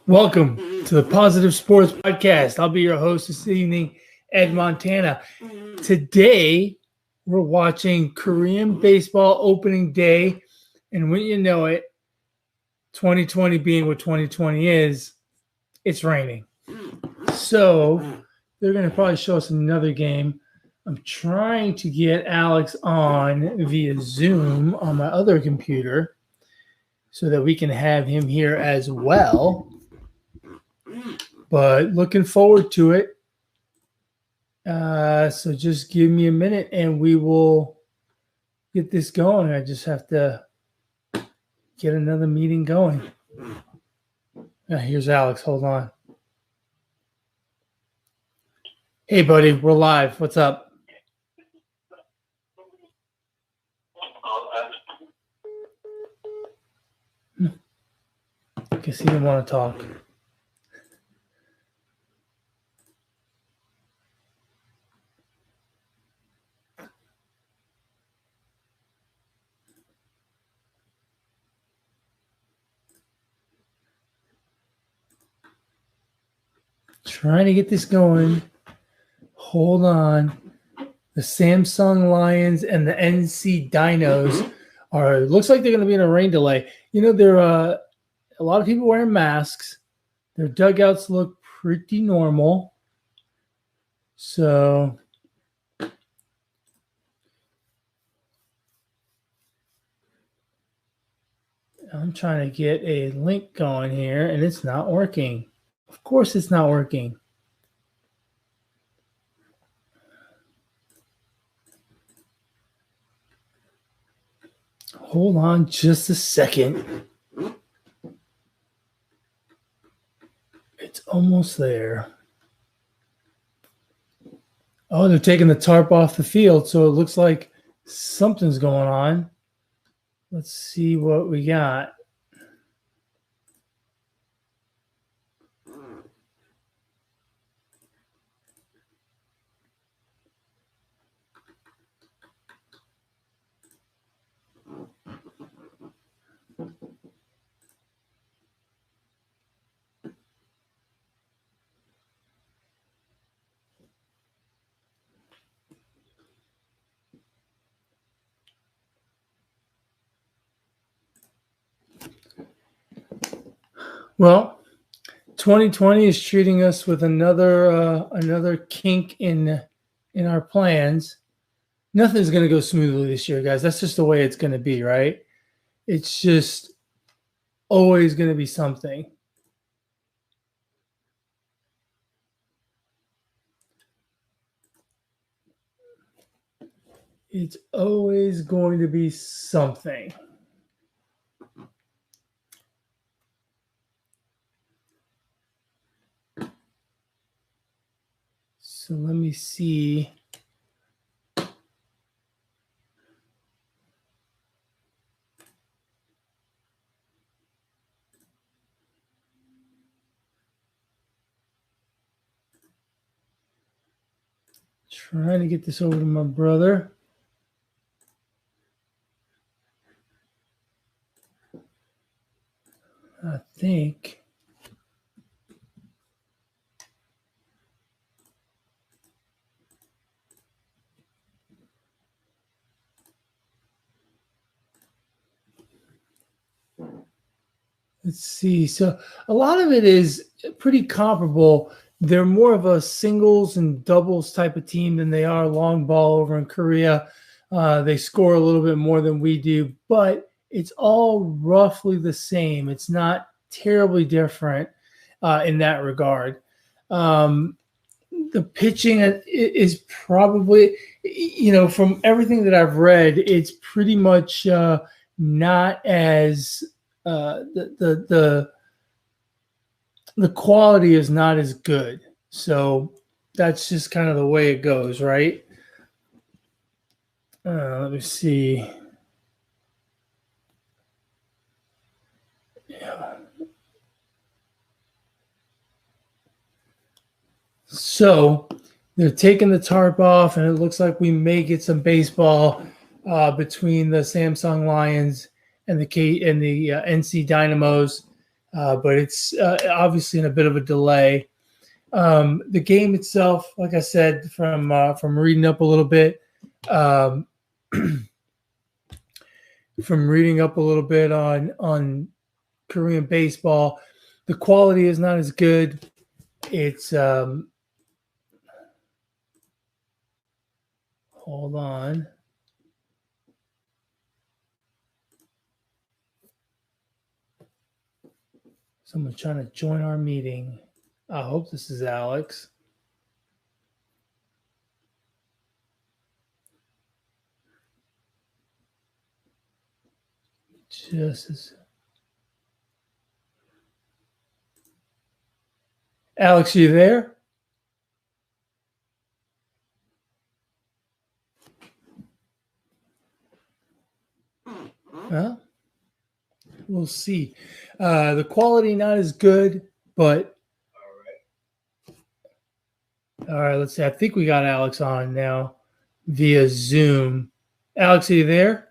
Welcome to the Positive Sports Podcast. I'll be your host this evening, Ed Montana. Today, we're watching Korean baseball opening day, and when you know it, 2020 being what 2020 is, it's raining. So, they're going to probably show us another game. I'm trying to get Alex on via Zoom on my other computer so that we can have him here as well. But looking forward to it. So just give me a minute and we will get this going. I just have to get another meeting going. Here's Alex. Hold on. Hey, buddy. We're live. What's up? I guess he didn't want to talk. Trying to get this going. Hold on. The Samsung Lions and the NC Dinos looks like they're going to be in a rain delay. You know, there are a lot of people wearing masks. Their dugouts look pretty normal. So I'm trying to get a link going here, and it's not working. Of course it's not working. Hold on just a second. It's almost there. Oh, they're taking the tarp off the field, so it looks like something's going on. Let's see what we got. Well, 2020 is treating us with another kink in our plans. Nothing's going to go smoothly this year, guys. That's just the way it's going to be, right? It's just always going to be something. It's always going to be something. So let me see. Trying to get this over to my brother. I think. Let's see. So a lot of it is pretty comparable. They're more of a singles and doubles type of team than they are long ball over in Korea. They score a little bit more than we do, but it's all roughly the same. It's not terribly different in that regard. The pitching is probably, from everything that I've read, it's pretty much not as the quality is not as good. So that's just kind of the way it goes, right? Let me see. Yeah. So they're taking the tarp off, and it looks like we may get some baseball between the Samsung Lions and the NC Dinos. but it's obviously in a bit of a delay. The game itself, like I said, from reading up a little bit, from reading up a little bit on Korean baseball, the quality is not as good. It's hold on. Someone's trying to join our meeting. I hope this is Alex. Alex, you there? Well, we'll see. The quality not as good, but all right. Let's see. I think we got Alex on now via Zoom. Alex, are you there?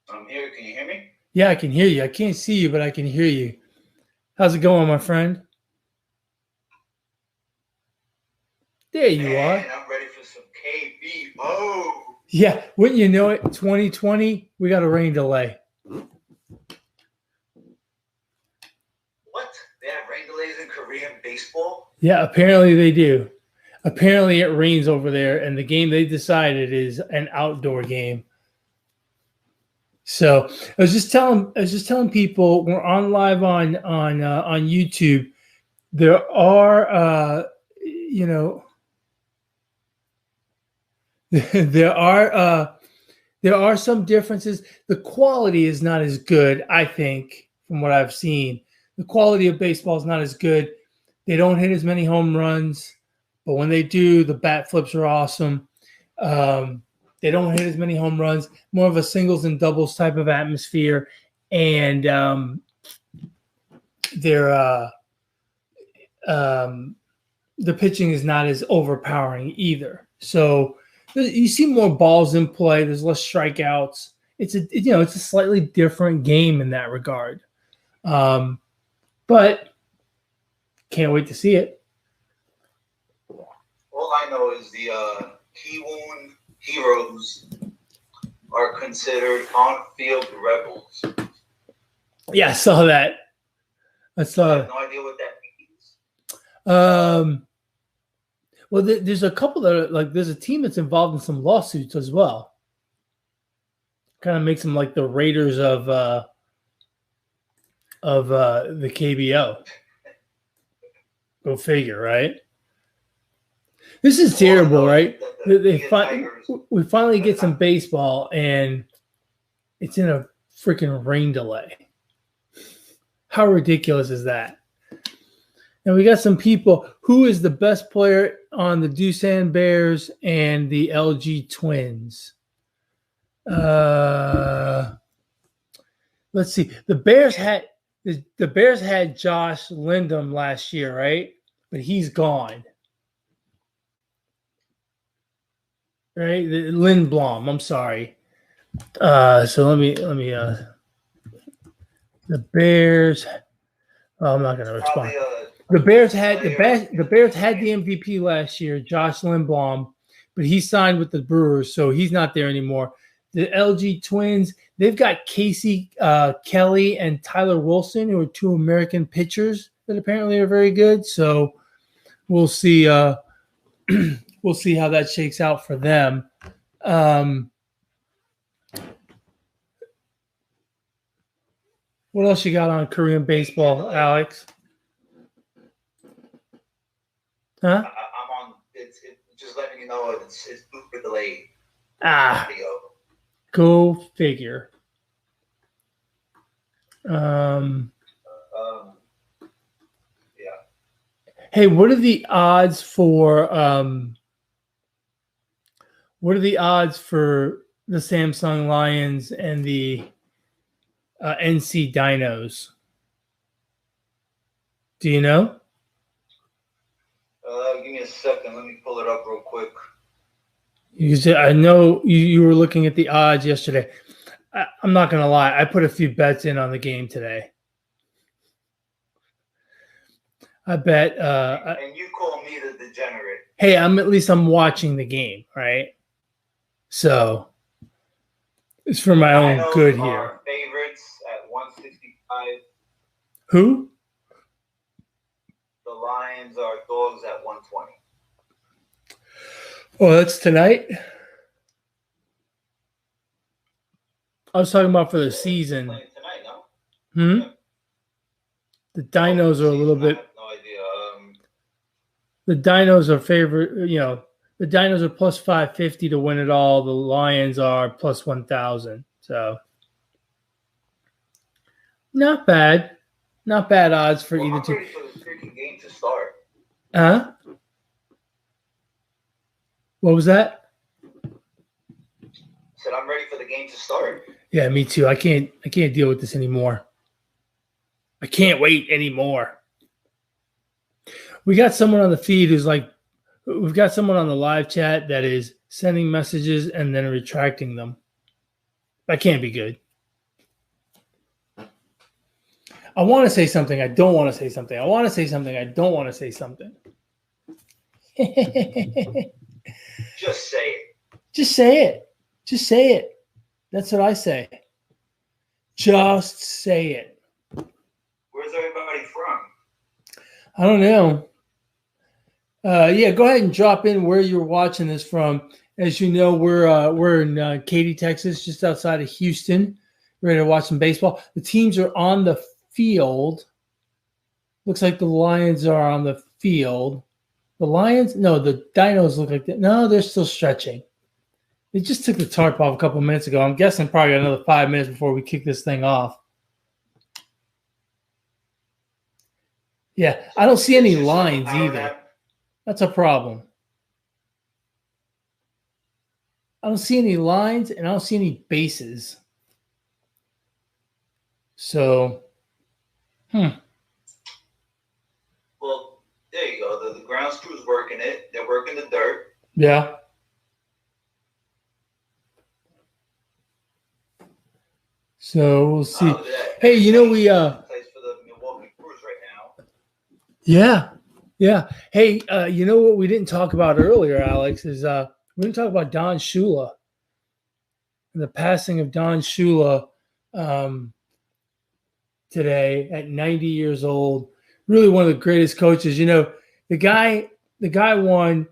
I'm here. Can you hear me? Yeah, I can hear you. I can't see you, but I can hear you. How's it going, my friend? There you are. I'm ready for some KBO. Yeah, wouldn't you know it? 2020, we got a rain delay. What? They have rain delays in Korean baseball? Yeah, apparently they do. Apparently it rains over there, and the game they decided is an outdoor game. So I was just telling people we're on live on YouTube. There are there are some differences. The quality is not as good, I think, from what I've seen. The quality of baseball is not as good. They don't hit as many home runs, but when they do, the bat flips are awesome. They don't hit as many home runs, more of a singles and doubles type of atmosphere. And the pitching is not as overpowering either. So you see more balls in play. There's less strikeouts. It's a slightly different game in that regard. But can't wait to see it. All I know is the Kiwoon Heroes are considered on-field rebels. Yeah, I saw that. I have no idea what that means. Well, there's a couple that are, there's a team that's involved in some lawsuits as well. Kind of makes them like the Raiders of the KBO. Go figure, right? This is terrible, right? We finally get some baseball, and it's in a freaking rain delay. How ridiculous is that? And we got some people. Who is the best player on the Doosan Bears and the LG Twins? Let's see. The Bears had Josh Lindom last year, right? But he's gone. Right? Lindblom, I'm sorry. So let me the Bears. Oh, I'm not going to respond. The Bears had the MVP last year, Josh Lindblom, but he signed with the Brewers, so he's not there anymore. The LG Twins, they've got Casey Kelly and Tyler Wilson, who are two American pitchers that apparently are very good. So we'll see. We'll see how that shakes out for them. What else you got on Korean baseball, Alex? Huh? I'm on. It's just letting you know it's super delayed. Video. Go figure. Yeah. Hey, what are the odds for the Samsung Lions and the NC Dinos? Do you know? Give me a second. Let me pull it up real quick. I know you were looking at the odds yesterday. I'm not going to lie. I put a few bets in on the game today. I bet. And you call me the degenerate. Hey, at least I'm watching the game, right? So it's for my own good here. Our favorites at 165. Who? The Lions are dogs at 120. Oh, that's tonight? I was talking about for the season. Playing tonight, no? Yeah. The Dinos are a little bit. I have no idea. The Dinos are favorite. The Dinos are plus 550 to win it all. The Lions are plus 1,000. So not bad. Not bad odds for either team. I'm ready for the freaking game to start. Huh? What was that? I said I'm ready for the game to start. Yeah, me too. I can't deal with this anymore. I can't wait anymore. We got someone on the feed who's like, we've got someone on the live chat that is sending messages and then retracting them. That can't be good. I want to say something. I don't want to say something. I want to say something. I don't want to say something. Just say it. Just say it. Just say it. That's what I say. Just say it. Where's everybody from? I don't know. Yeah, go ahead and drop in where you're watching this from. As you know, we're in Katy, Texas, just outside of Houston. Ready to watch some baseball. The teams are on the field. Looks like the Lions are on the field. The Lions? No, the Dinos look like that. No, they're still stretching. They just took the tarp off a couple minutes ago. I'm guessing probably another 5 minutes before we kick this thing off. Yeah, I don't see any lines either. That's a problem. I don't see any lines, and I don't see any bases. So, Well, there you go. The ground crew's working it. They're working the dirt. Yeah. So we'll see. Hey, we plays for the Milwaukee Brewers right now. Yeah. Hey, you know what we didn't talk about earlier, Alex, is we didn't talk about Don Shula and the passing of Don Shula today at 90 years old. Really one of the greatest coaches. The guy won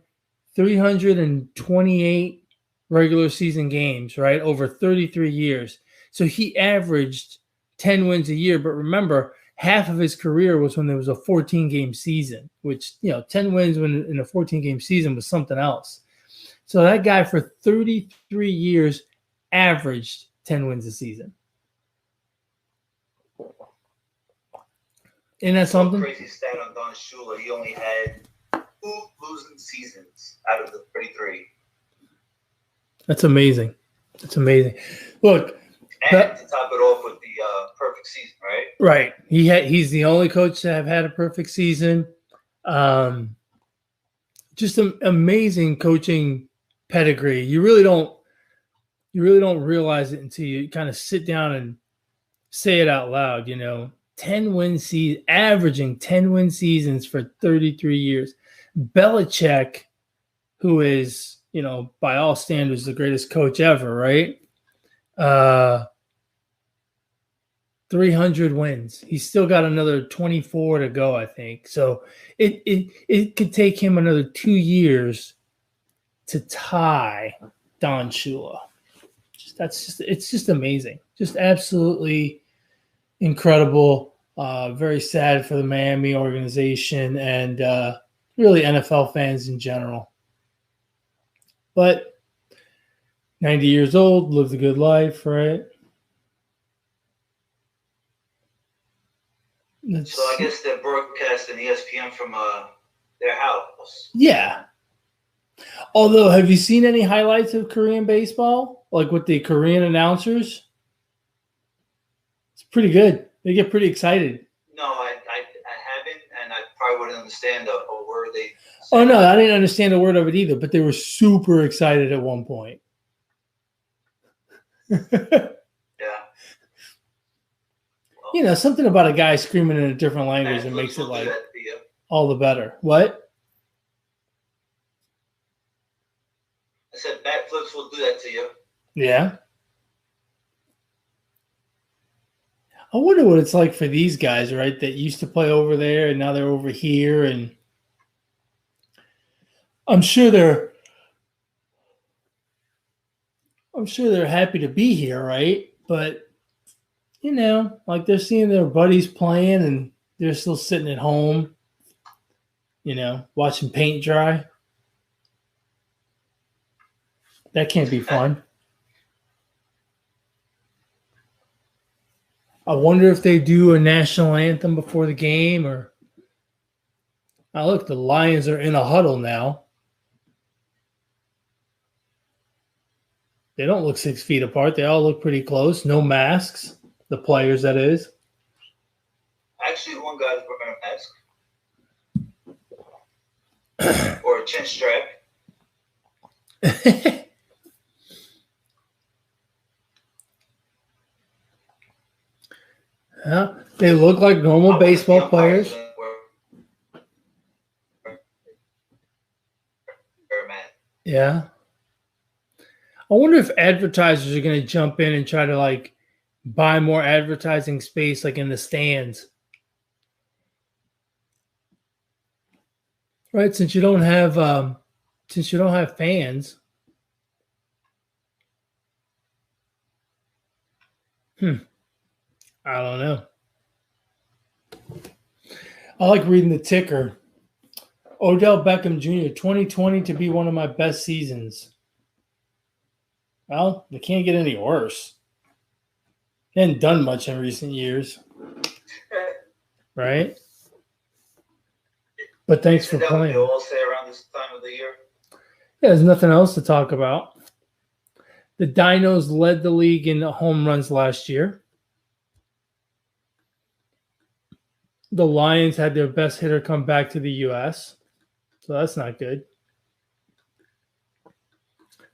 328 regular season games, right, over 33 years. So he averaged 10 wins a year. But remember, half of his career was when there was a 14-game season, which, 10 wins in a 14-game season was something else. So that guy for 33 years averaged 10 wins a season. Isn't that something? Crazy stat on Don Shula. He only had 2 losing seasons out of the 33. That's amazing. Look. And to top it off with the perfect season, right? Right. He's the only coach to have had a perfect season. Just an amazing coaching pedigree. You really don't realize it until you kind of sit down and say it out loud. 10-win season, averaging 10-win seasons for 33 years. Belichick, who is, by all standards, the greatest coach ever, right? 300 wins. He's still got another 24 to go, I think. So it could take him another 2 years to tie Don Shula. It's just amazing. Just absolutely incredible. Very sad for the Miami organization and really NFL fans in general. But 90 years old, lived a good life, right? So I guess they're broadcasting ESPN from their house. Yeah. Although, have you seen any highlights of Korean baseball? Like with the Korean announcers? It's pretty good. They get pretty excited. No, I haven't, and I probably wouldn't understand a word they said. Oh, no, I didn't understand a word of it either, but they were super excited at one point. Yeah, Something about a guy screaming in a different language that makes it like all the better. What? I said backflips will do that to you. Yeah. I wonder what it's like for these guys, right? That used to play over there and now they're over here, and I'm sure they're happy to be here, right? But like they're seeing their buddies playing and they're still sitting at home, watching paint dry. That can't be fun. I wonder if they do a national anthem before the game or. Oh, look, the Lions are in a huddle now. They don't look 6 feet apart. They all look pretty close. No masks. The players, that is. Actually, one guy's wearing a mask. Or a chin strap. Yeah, they look like normal baseball players. Yeah. I wonder if advertisers are going to jump in and try to like buy more advertising space, like in the stands. Right, since you don't have fans. I don't know. I like reading the ticker. Odell Beckham Jr., 2020 to be one of my best seasons. Well, it can't get any worse. He hadn't done much in recent years. Right? But thanks for playing. They all say around this time of the year. Yeah, there's nothing else to talk about. The Dinos led the league in home runs last year. The Lions had their best hitter come back to the U.S., so that's not good.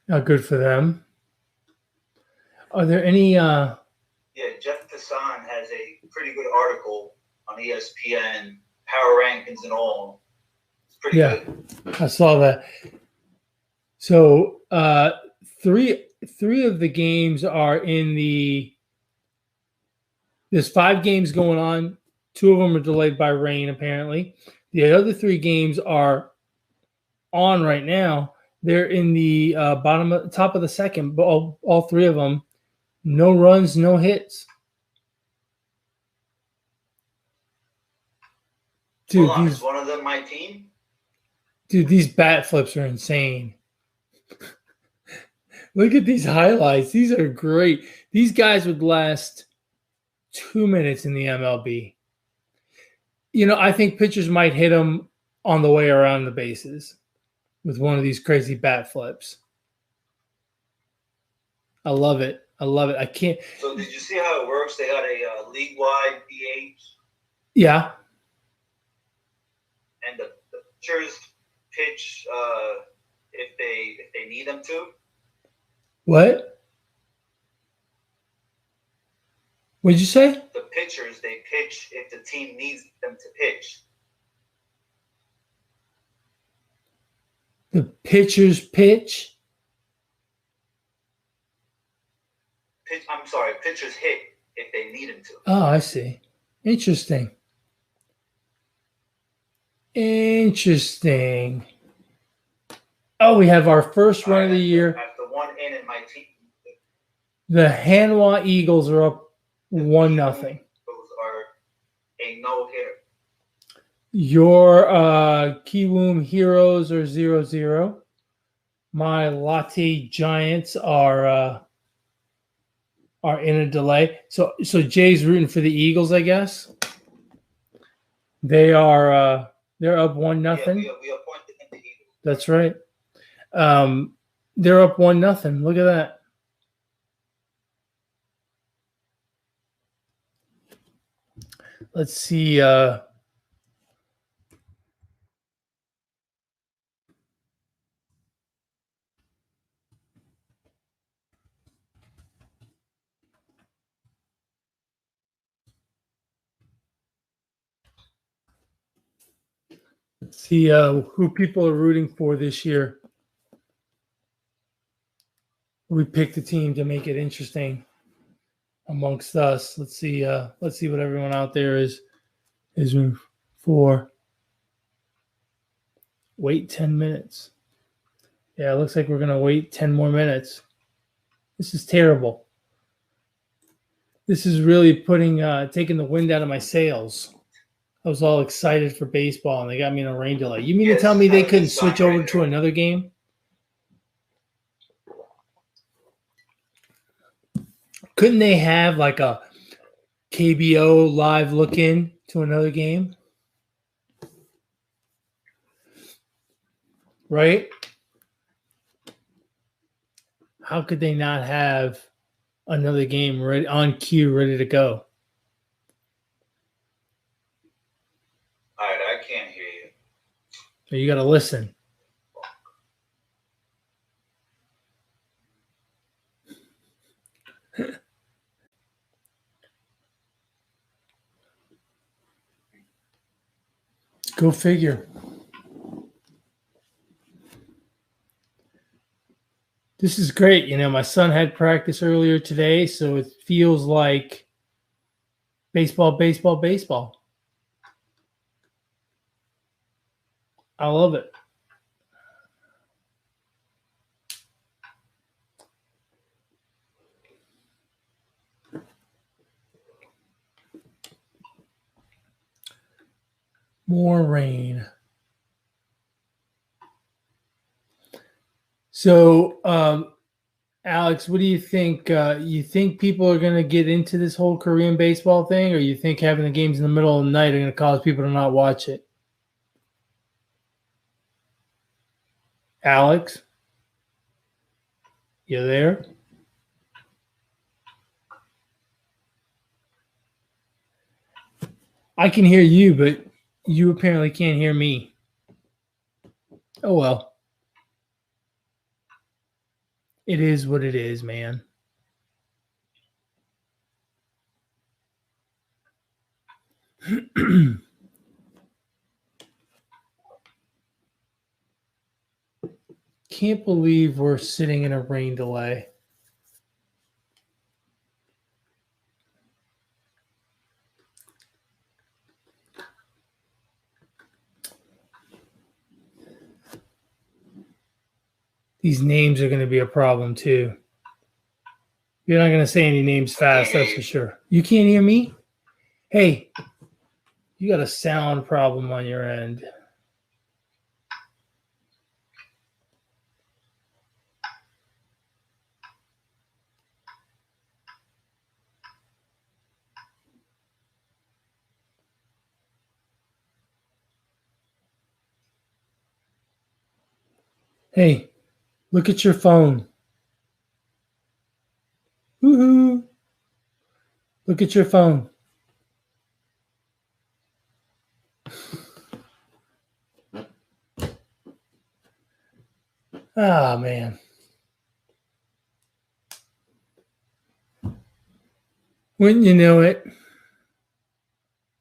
Not good for them. Are there any... Yeah, Jeff Passan has a pretty good article on ESPN, power rankings and all. It's pretty good. I saw that. So three of the games are in the... There's 5 games going on. 2 of them are delayed by rain, apparently. The other 3 games are on right now. They're in the top of the second, but all 3 of them, no runs, no hits. Dude, is one of them my team? Dude, these bat flips are insane. Look at these highlights. These are great. These guys would last 2 minutes in the MLB. I think pitchers might hit them on the way around the bases with one of these crazy bat flips. I love it. I can't. So did you see how it works? They got a league-wide DH. Yeah. And the pitchers pitch if they need them to. What? What'd you say? The pitchers, they pitch if the team needs them to pitch. The pitchers pitch? Pitchers hit if they need them to. Oh, I see. Interesting. Oh, we have our first run of the year. I have the one in my team. The Hanwha Eagles are up 1-0. Those are a no-hitter. Your Kiwoom Heroes are 0-0. My Latte Giants are in a delay. So Jay's rooting for the Eagles, I guess. They're up 1-0. Yeah, we appointed them the Eagles. That's right. They're up 1-0. Look at that. Let's see. See who people are rooting for this year. We picked a team to make it interesting amongst us. Let's see what everyone out there is rooting for. Wait 10 minutes. Yeah, it looks like we're gonna wait 10 more minutes. This is terrible. This is really taking the wind out of my sails. I was all excited for baseball, and they got me in a rain delay. You mean to tell me they couldn't switch over to another game? Couldn't they have like a KBO live look in to another game? Right? How could they not have another game ready on cue, ready to go? All right, I can't hear you. So you got to listen. Go figure. This is great. You know, my son had practice earlier today, so it feels like baseball, baseball, baseball. I love it. More rain. So, Alex, what do you think? You think people are going to get into this whole Korean baseball thing, or you think having the games in the middle of the night are going to cause people to not watch it? Alex, you there? I can hear you, but you apparently can't hear me. Oh, well. It is what it is, man. Can't believe we're sitting in a rain delay. These names are going to be a problem too. You're not going to say any names fast, that's for sure. You can't hear me? Hey, you got a sound problem on your end. Hey, look at your phone. Woohoo! Look at your phone. Ah, man. Wouldn't you know it?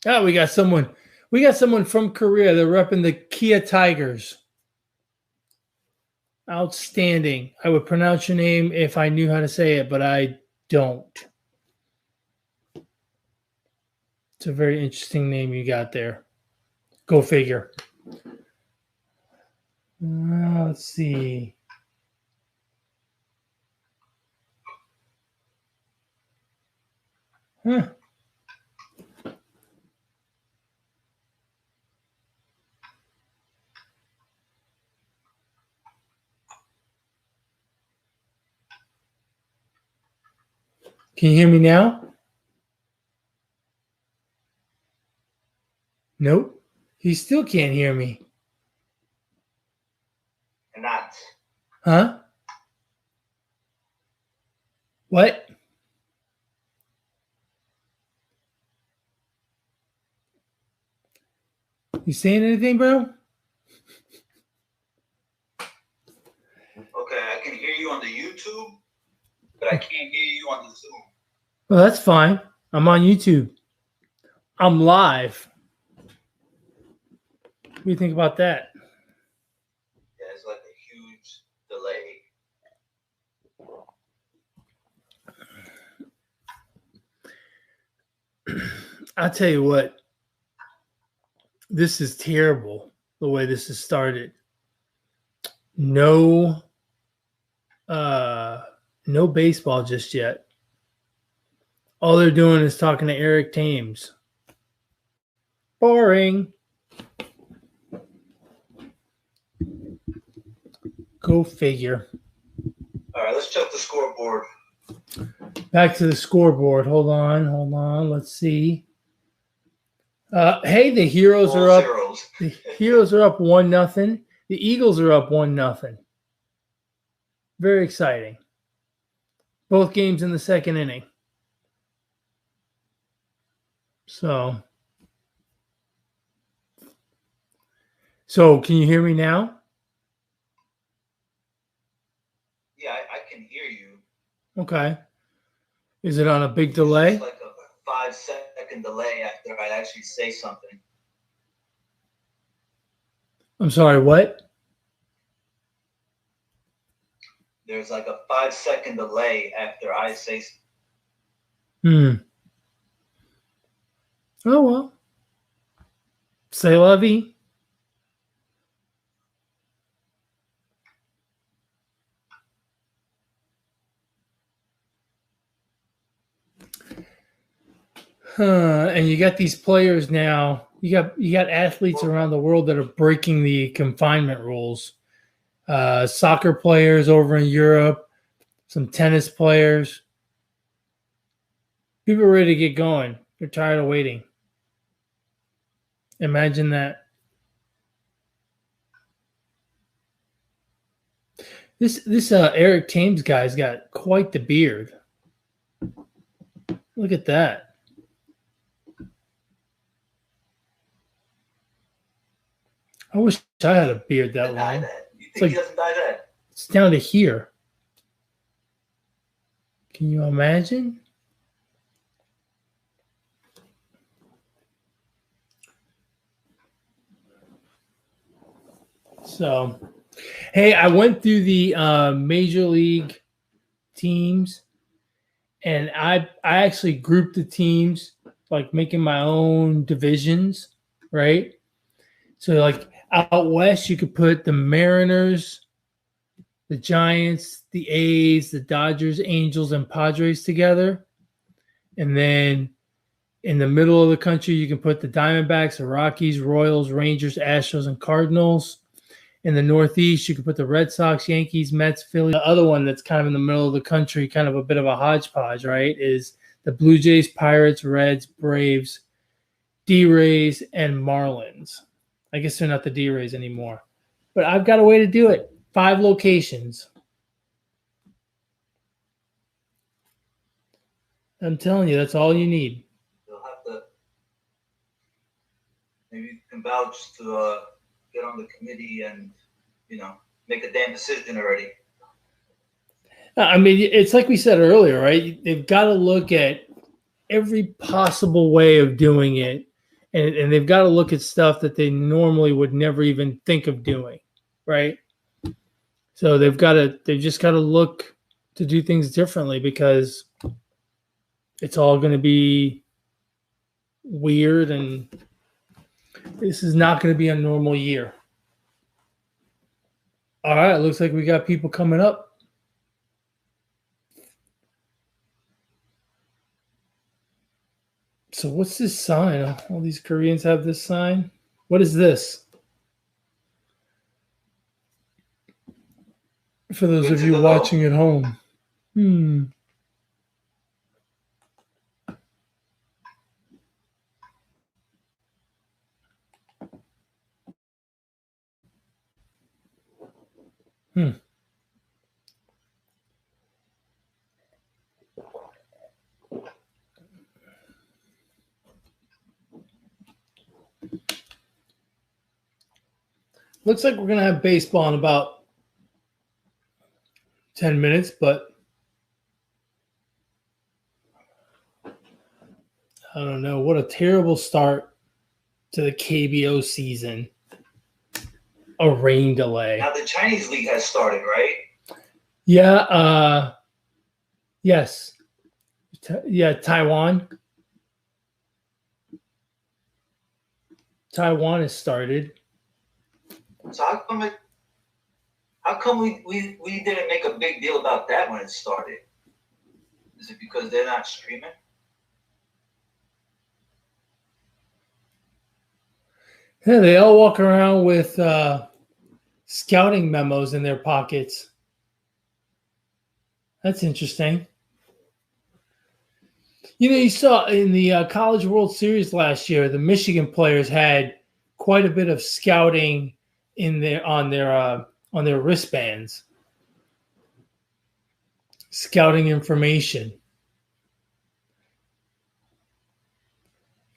Oh, we got someone. We got someone from Korea. They're repping the Kia Tigers. Outstanding. I would pronounce your name if I knew how to say it, but I don't. It's a very interesting name you got there. Go figure. Let's see. Huh. Can you hear me now? Nope. He still can't hear me. Not. Huh? What? You saying anything, bro? Okay, I can hear you on the YouTube, but I can't hear you on the Zoom. Well, that's fine. I'm on YouTube. I'm live. What do you think about that? Yeah, it's like a huge delay. I'll tell you what, this is terrible the way this has started. No no baseball just yet. All they're doing is talking to Eric Thames. Boring. Go figure. All right, let's check the scoreboard. Back to the scoreboard. Hold on. Let's see. Hey, the Heroes All are up. zeros. The Heroes are up 1-0. The Eagles are up 1-0. Very exciting. Both games in the second inning. So can you hear me now? Yeah, I can hear you. Okay. Is it on a big delay? It's like a 5-second delay after I actually say something. I'm sorry, what? There's like a 5-second delay after I say Oh, well. C'est la vie. And you got these players now. You got athletes around the world that are breaking the confinement rules. Soccer players over in Europe, some tennis players. People are ready to get going. They're tired of waiting. Imagine that. This Eric Thames guy's got quite the beard. Look at that. I wish I had a beard that long. You think he doesn't dye that? It's down to here. Can you imagine? So, hey, I went through the major league teams, and I actually grouped the teams, like making my own divisions, right? So, like out west, you could put the Mariners, the Giants, the A's, the Dodgers, Angels, and Padres together, and then in the middle of the country, you can put the Diamondbacks, the Rockies, Royals, Rangers, Astros, and Cardinals. In the Northeast, you could put the Red Sox, Yankees, Mets, Phillies. The other one that's kind of in the middle of the country, kind of a bit of a hodgepodge, right, is the Blue Jays, Pirates, Reds, Braves, D-Rays, and Marlins. I guess they're not the D-Rays anymore. But I've got a way to do it. 5 locations. I'm telling you, that's all you need. You'll have to maybe you can vouch to get on the committee and make a damn decision already. I mean, it's like we said earlier, right? They've got to look at every possible way of doing it, and they've got to look at stuff that they normally would never even think of doing, right? So they've just got to look to do things differently because it's all going to be weird, and this is not going to be a normal year. All right, looks like we got people coming up. So what's this sign? All these Koreans have this sign. What is this? For those of you watching at home. Looks like we're going to have baseball in about 10 minutes, but I don't know. What a terrible start to the KBO season. a rain delay. Now the Chinese league has started, right? Yeah. Yes. Taiwan. Taiwan has started. So how come we didn't make a big deal about that when it started? Is it because they're not streaming? Yeah, they all walk around with scouting memos in their pockets. That's interesting. You saw in the College World Series last year, the Michigan players had quite a bit of scouting in their on their wristbands, scouting information.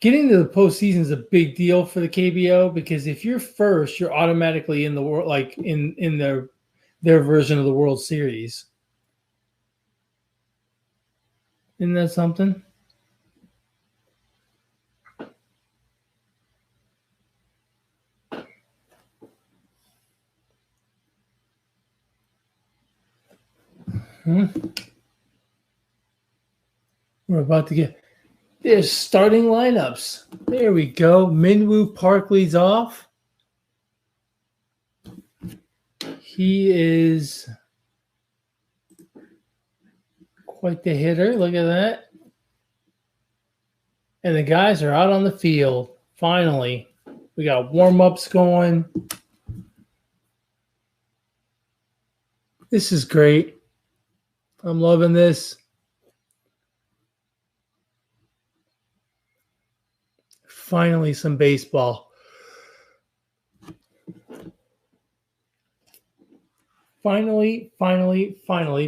Getting to the postseason is a big deal for the KBO because if you're first, you're automatically in the world, like in their version of the World Series. Isn't that something? We're about to get there's starting lineups. There we go. Minwoo Park leads off. He is quite the hitter. Look at that. And the guys are out on the field. Finally, we got warm-ups going. This is great. I'm loving this. Finally, some baseball. Finally,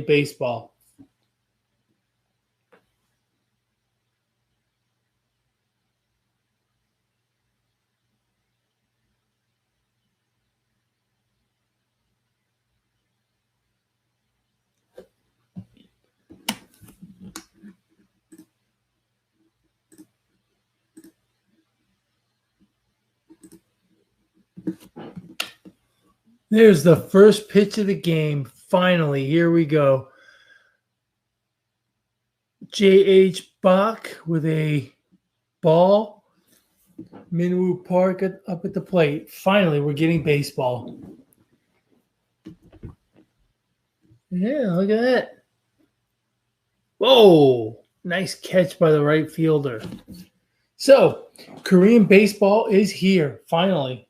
baseball. There's the first pitch of the game. Finally, here we go. J.H. Bach with a ball. Minwoo Park up at the plate. Finally, we're getting baseball. Yeah, look at that. Whoa, nice catch by the right fielder. So, Korean baseball is here. Finally.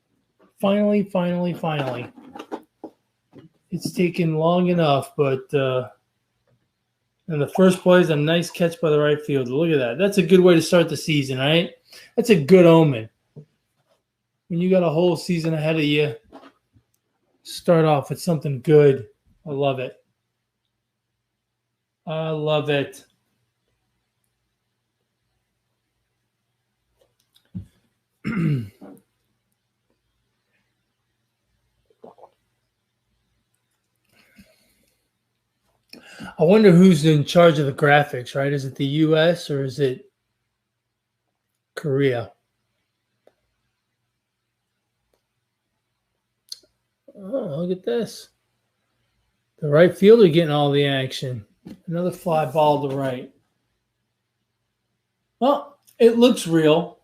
It's taken long enough, but and the first play is a nice catch by the right fielder. Look at that. That's a good way to start the season, right? That's a good omen. When you got a whole season ahead of you, start off with something good. I love it. I love it. I wonder who's in charge of the graphics, right? Is it the U.S. or is it Korea? Oh, look at this. The right fielder getting all the action. Another fly ball to right. Well, it looks real.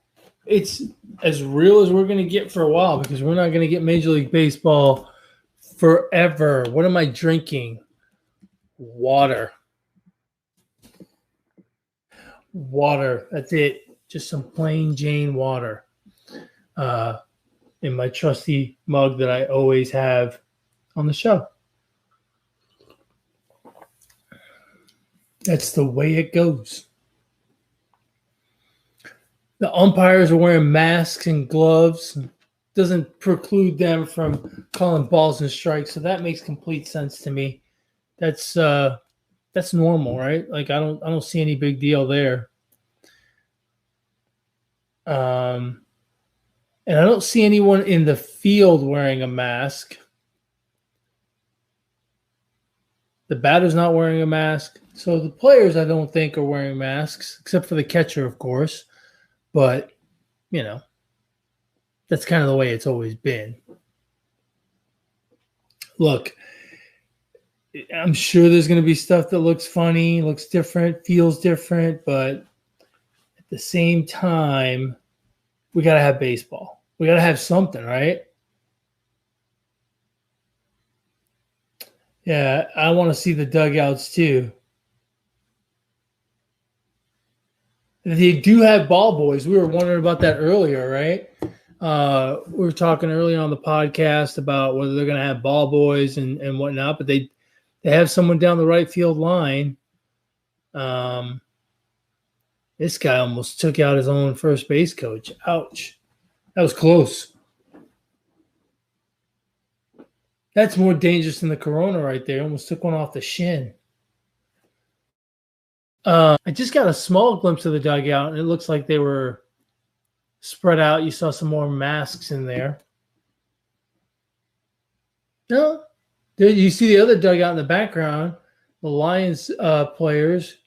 It's as real as we're going to get for a while because we're not going to get Major League Baseball forever. What am I drinking? Water. Water. That's it. Just some plain Jane water. In my trusty mug that I always have on the show. That's the way it goes. The umpires are wearing masks and gloves. Doesn't preclude them from calling balls and strikes, so that makes complete sense to me. That's normal, right? Like I don't see any big deal there. And I don't see anyone in the field wearing a mask. The batter's not wearing a mask. So the players, I don't think, are wearing masks, except for the catcher, of course. But, that's kind of the way it's always been. Look, I'm sure there's going to be stuff that looks funny, looks different, feels different, but at the same time, we got to have baseball. We got to have something, right? Yeah, I want to see the dugouts too. They do have ball boys. We were wondering about that earlier, right? We were talking earlier on the podcast about whether they're going to have ball boys and whatnot, but they have someone down the right field line. This guy almost took out his own first base coach. Ouch. That was close. That's more dangerous than the corona right there. Almost took one off the shin. I just got a small glimpse of the dugout, and it looks like they were spread out. You saw some more masks in there. No, you see the other dugout in the background. The Lions players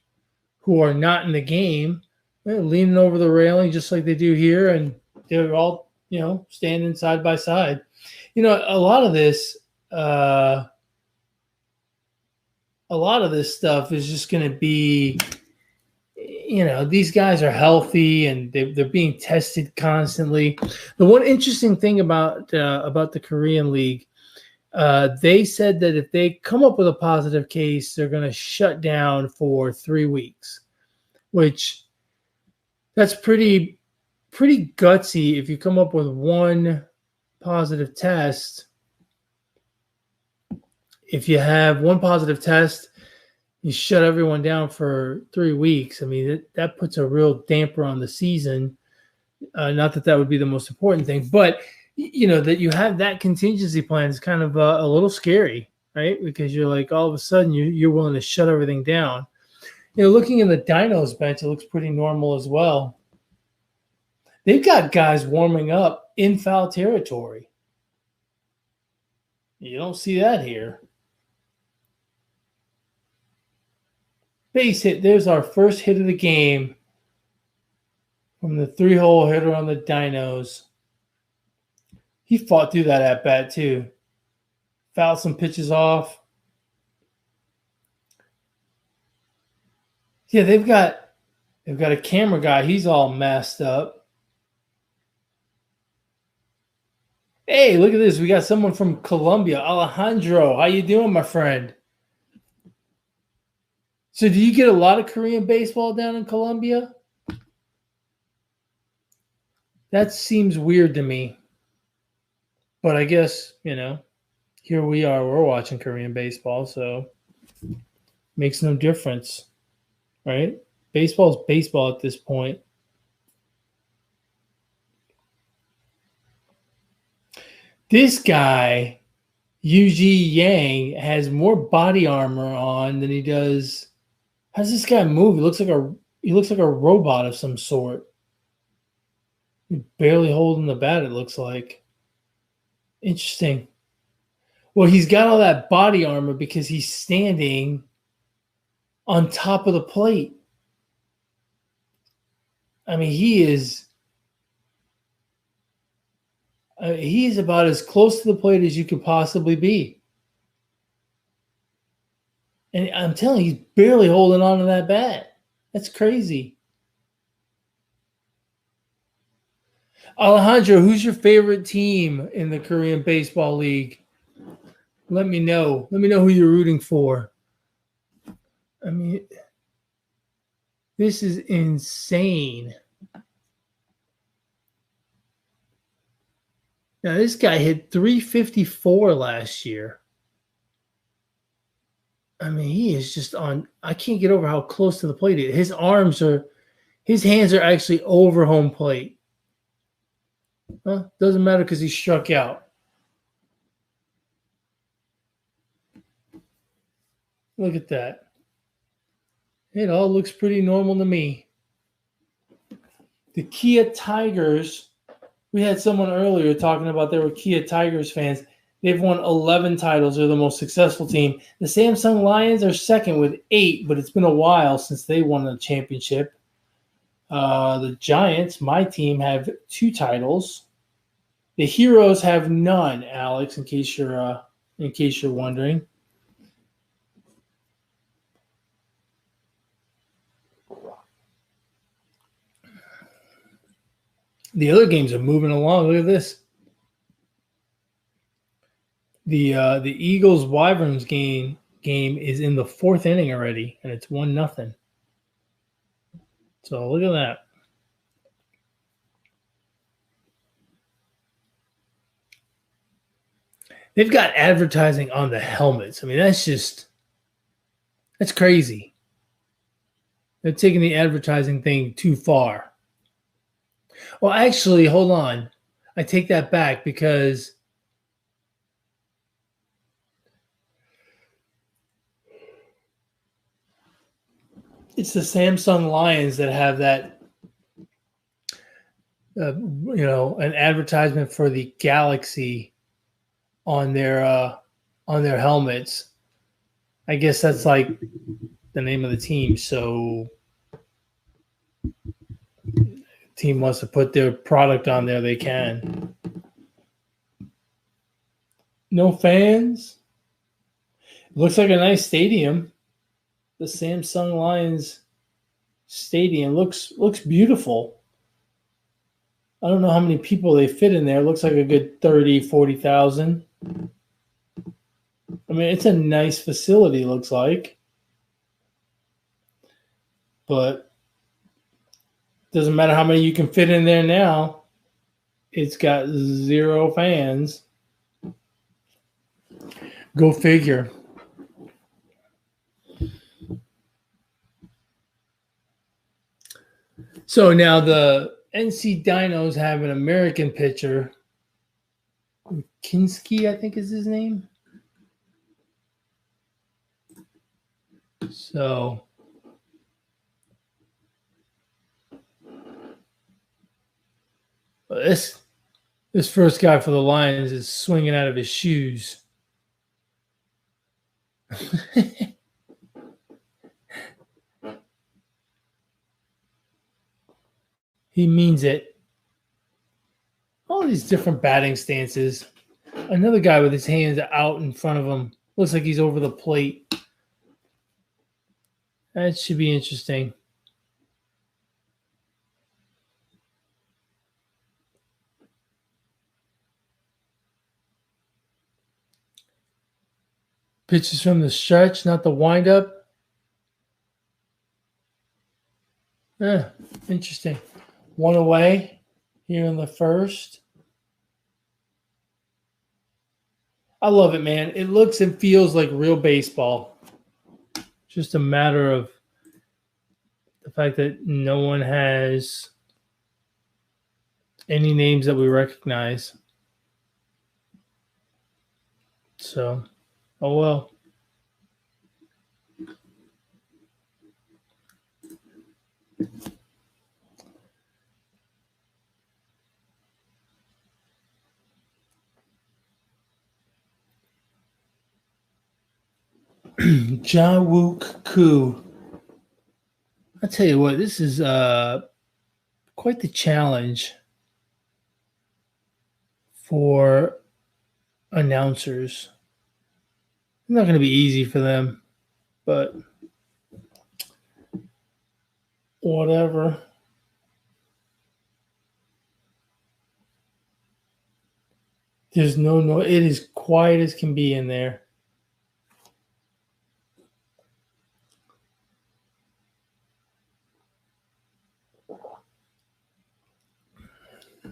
who are not in the game, they're leaning over the railing just like they do here, and they're all standing side by side. A lot of this stuff is just going to be, these guys are healthy and they're being tested constantly. The one interesting thing about the Korean League, they said that if they come up with a positive case, they're going to shut down for 3 weeks, which that's pretty gutsy. If you come up with one positive test, if you have one positive test, you shut everyone down for 3 weeks. I mean, that puts a real damper on the season. Not that would be the most important thing, but that you have that contingency plan is kind of a little scary, right? Because you're like, all of a sudden you're willing to shut everything down. Looking in the Dinos bench, it looks pretty normal as well. They've got guys warming up in foul territory. You don't see that here. Base hit. There's our first hit of the game from the 3-hole hitter on the Dinos. He fought through that at bat too. Fouled some pitches off. Yeah, they've got a camera guy. He's all messed up. Hey, look at this. We got someone from Colombia. Alejandro, how you doing, my friend? So do you get a lot of Korean baseball down in Colombia? That seems weird to me. But I guess, here we are. We're watching Korean baseball, so makes no difference, right? Baseball's baseball at this point. This guy, Yuji Yang, has more body armor on than he does. How does this guy move? He looks like a robot of some sort. He's barely holding the bat, it looks like. Interesting. Well, he's got all that body armor because he's standing on top of the plate. I mean, he is about as close to the plate as you could possibly be. And I'm telling you, he's barely holding on to that bat. That's crazy. Alejandro, who's your favorite team in the Korean Baseball League? Let me know. Let me know who you're rooting for. I mean, this is insane. Now, this guy hit 354 last year. I mean, he is just on. I can't get over how close to the plate he is. His hands are actually over home plate. Well, doesn't matter because he struck out. Look at that. It all looks pretty normal to me. The Kia Tigers, we had someone earlier talking about they were Kia Tigers fans. They've won 11 titles. They're the most successful team. The Samsung Lions are second with 8, but it's been a while since they won a championship. The Giants, my team, have 2 titles. The Heroes have none, Alex, in case you're in case you're wondering. The other games are moving along. Look at this. The Eagles Wyverns game is in the 4th inning already, and it's 1-0. So look at that. They've got advertising on the helmets. I mean, that's crazy. They're taking the advertising thing too far. Well, actually, hold on. I take that back because it's the Samsung Lions that have that, an advertisement for the Galaxy on their helmets. I guess that's like the name of the team. So the team wants to put their product on there, they can. No fans. Looks like a nice stadium. The Samsung Lions Stadium looks beautiful. I don't know how many people they fit in there. It looks like a good 30, 40,000. I mean, it's a nice facility, looks like. But doesn't matter how many you can fit in there now. It's got 0 fans. Go figure. So now the NC Dinos have an American pitcher. Kinski, I think is his name. So this first guy for the Lions is swinging out of his shoes. He means it. All these different batting stances. Another guy with his hands out in front of him. Looks like he's over the plate. That should be interesting. Pitches from the stretch, not the windup. Interesting. 1 away here in the first. I love it, man. It looks and feels like real baseball. Just a matter of the fact that no one has any names that we recognize. So, oh well. Jawook Koo. I'll tell you what, this is quite the challenge for announcers. It's not going to be easy for them, but whatever. There's no noise. It is quiet as can be in there.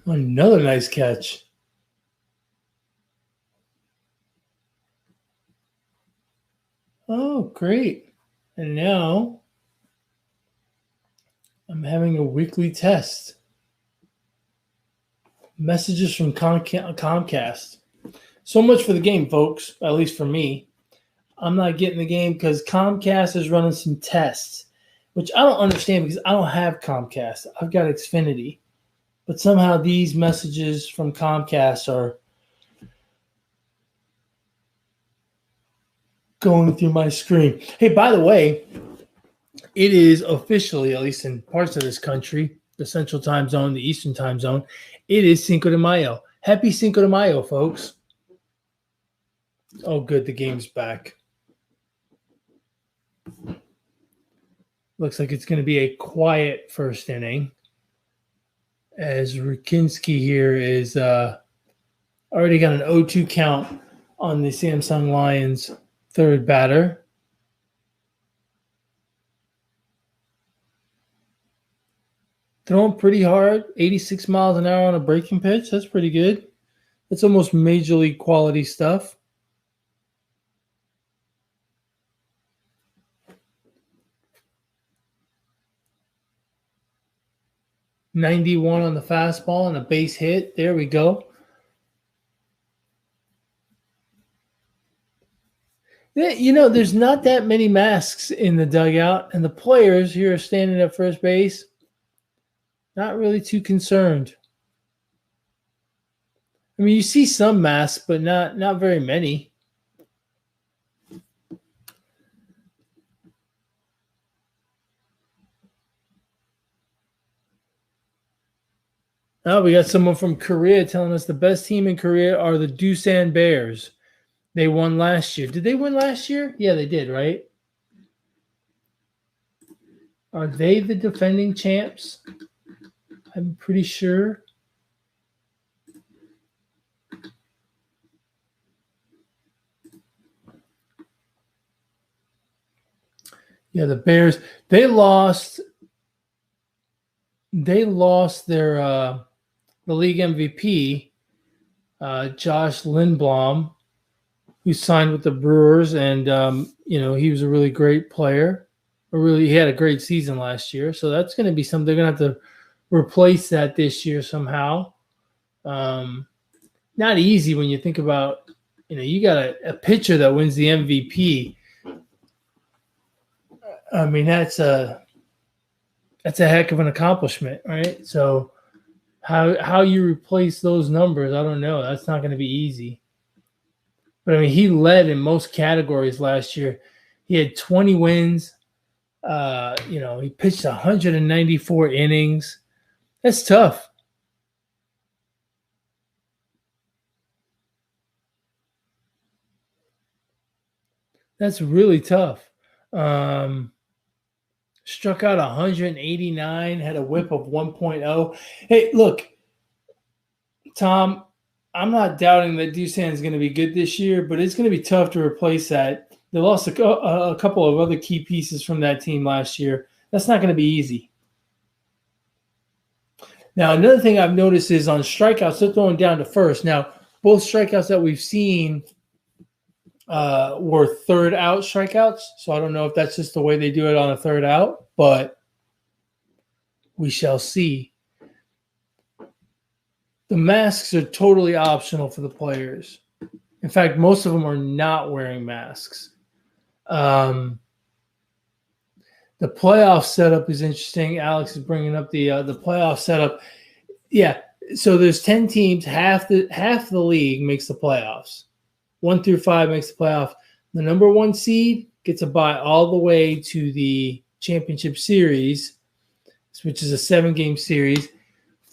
Another nice catch. Oh, great. And now I'm having a weekly test. Messages from Comcast. So much for the game, folks, at least for me. I'm not getting the game because Comcast is running some tests, which I don't understand because I don't have Comcast. I've got Xfinity. But somehow these messages from Comcast are going through my screen. Hey, by the way, it is officially, at least in parts of this country, the Central Time Zone, the Eastern Time Zone, it is Cinco de Mayo. Happy Cinco de Mayo, folks. Oh, good. The game's back. Looks like it's going to be a quiet first inning, as Rukinski here is already got an 0-2 count on the Samsung Lions third batter. Throwing pretty hard, 86 miles an hour on a breaking pitch. That's pretty good. That's almost major league quality stuff. .91 on the fastball and a base hit. There we go. Yeah, there's not that many masks in the dugout, and the players here are standing at first base, not really too concerned. I mean, you see some masks, but not very many. Oh, we got someone from Korea telling us the best team in Korea are the Doosan Bears. They won last year. Did they win last year? Yeah, they did, right? Are they the defending champs? I'm pretty sure. Yeah, the Bears, they lost their the league MVP, Josh Lindblom, who signed with the Brewers, and he was a really great player. He had a great season last year, so that's going to be something they're going to have to replace that this year somehow. Not easy when you think about, you got a pitcher that wins the MVP. I mean, that's a heck of an accomplishment, right? So how you replace those numbers, I don't know. That's not going to be easy. But I mean, he led in most categories last year. He had 20 wins. He pitched 194 innings. That's tough. That's really tough. Struck out 189, had a whip of 1.0. Hey, look, Tom, I'm not doubting that Doosan is going to be good this year, but it's going to be tough to replace that. They lost a couple of other key pieces from that team last year. That's not going to be easy. Now, another thing I've noticed is on strikeouts, they're throwing down to first. Now, both strikeouts that we've seen were third out strikeouts. So I don't know if that's just the way they do it on a third out, but we shall see. The masks are totally optional for the players. In fact, most of them are not wearing masks. The playoff setup is interesting. Alex is bringing up the playoff setup. Yeah, so there's 10 teams. Half the league makes the playoffs. 1 through 5 makes the playoff. The number 1 seed gets a bye all the way to the championship series, which is a 7-game series.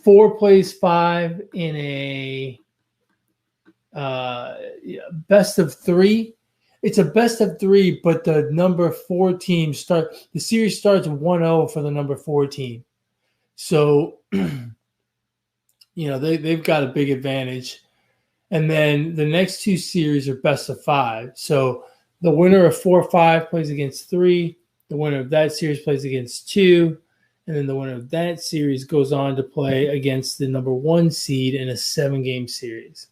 4 plays 5 in a best of 3. It's a best of 3, but the number 4 team the series starts 1-0 for the number 4 team. So, they've got a big advantage. And then the next 2 series are best of 5. So the winner of 4-5 plays against 3. The winner of that series plays against 2. And then the winner of that series goes on to play against the number 1 seed in a 7-game series.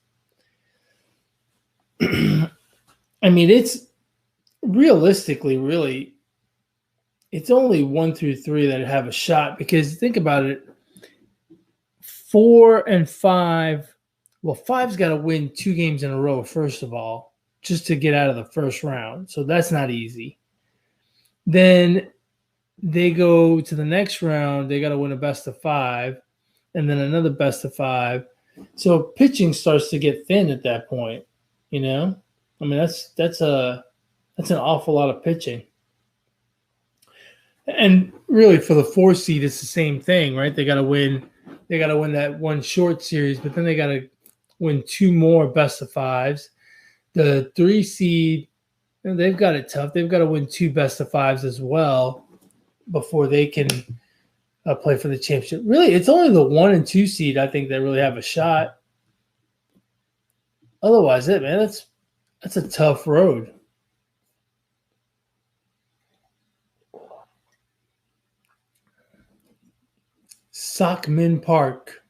I mean, it's realistically, really, it's only 1 through 3 that have a shot, because think about it, 4 and 5. Well, 5's got to win 2 games in a row, first of all, just to get out of the first round. So that's not easy. Then they go to the next round. They got to win a best of 5, and then another best of 5. So pitching starts to get thin at that point. I mean, that's an awful lot of pitching. And really, for the 4 seed, it's the same thing, right? They got to win that 1 short series, but then they got to win 2 more best of 5s. The 3 seed, they've got it tough. They've got to win 2 best-of-5s as well before they can play for the championship. Really, it's only the 1 and 2 seed I think that really have a shot. Otherwise, that's a tough road. Sockman Park.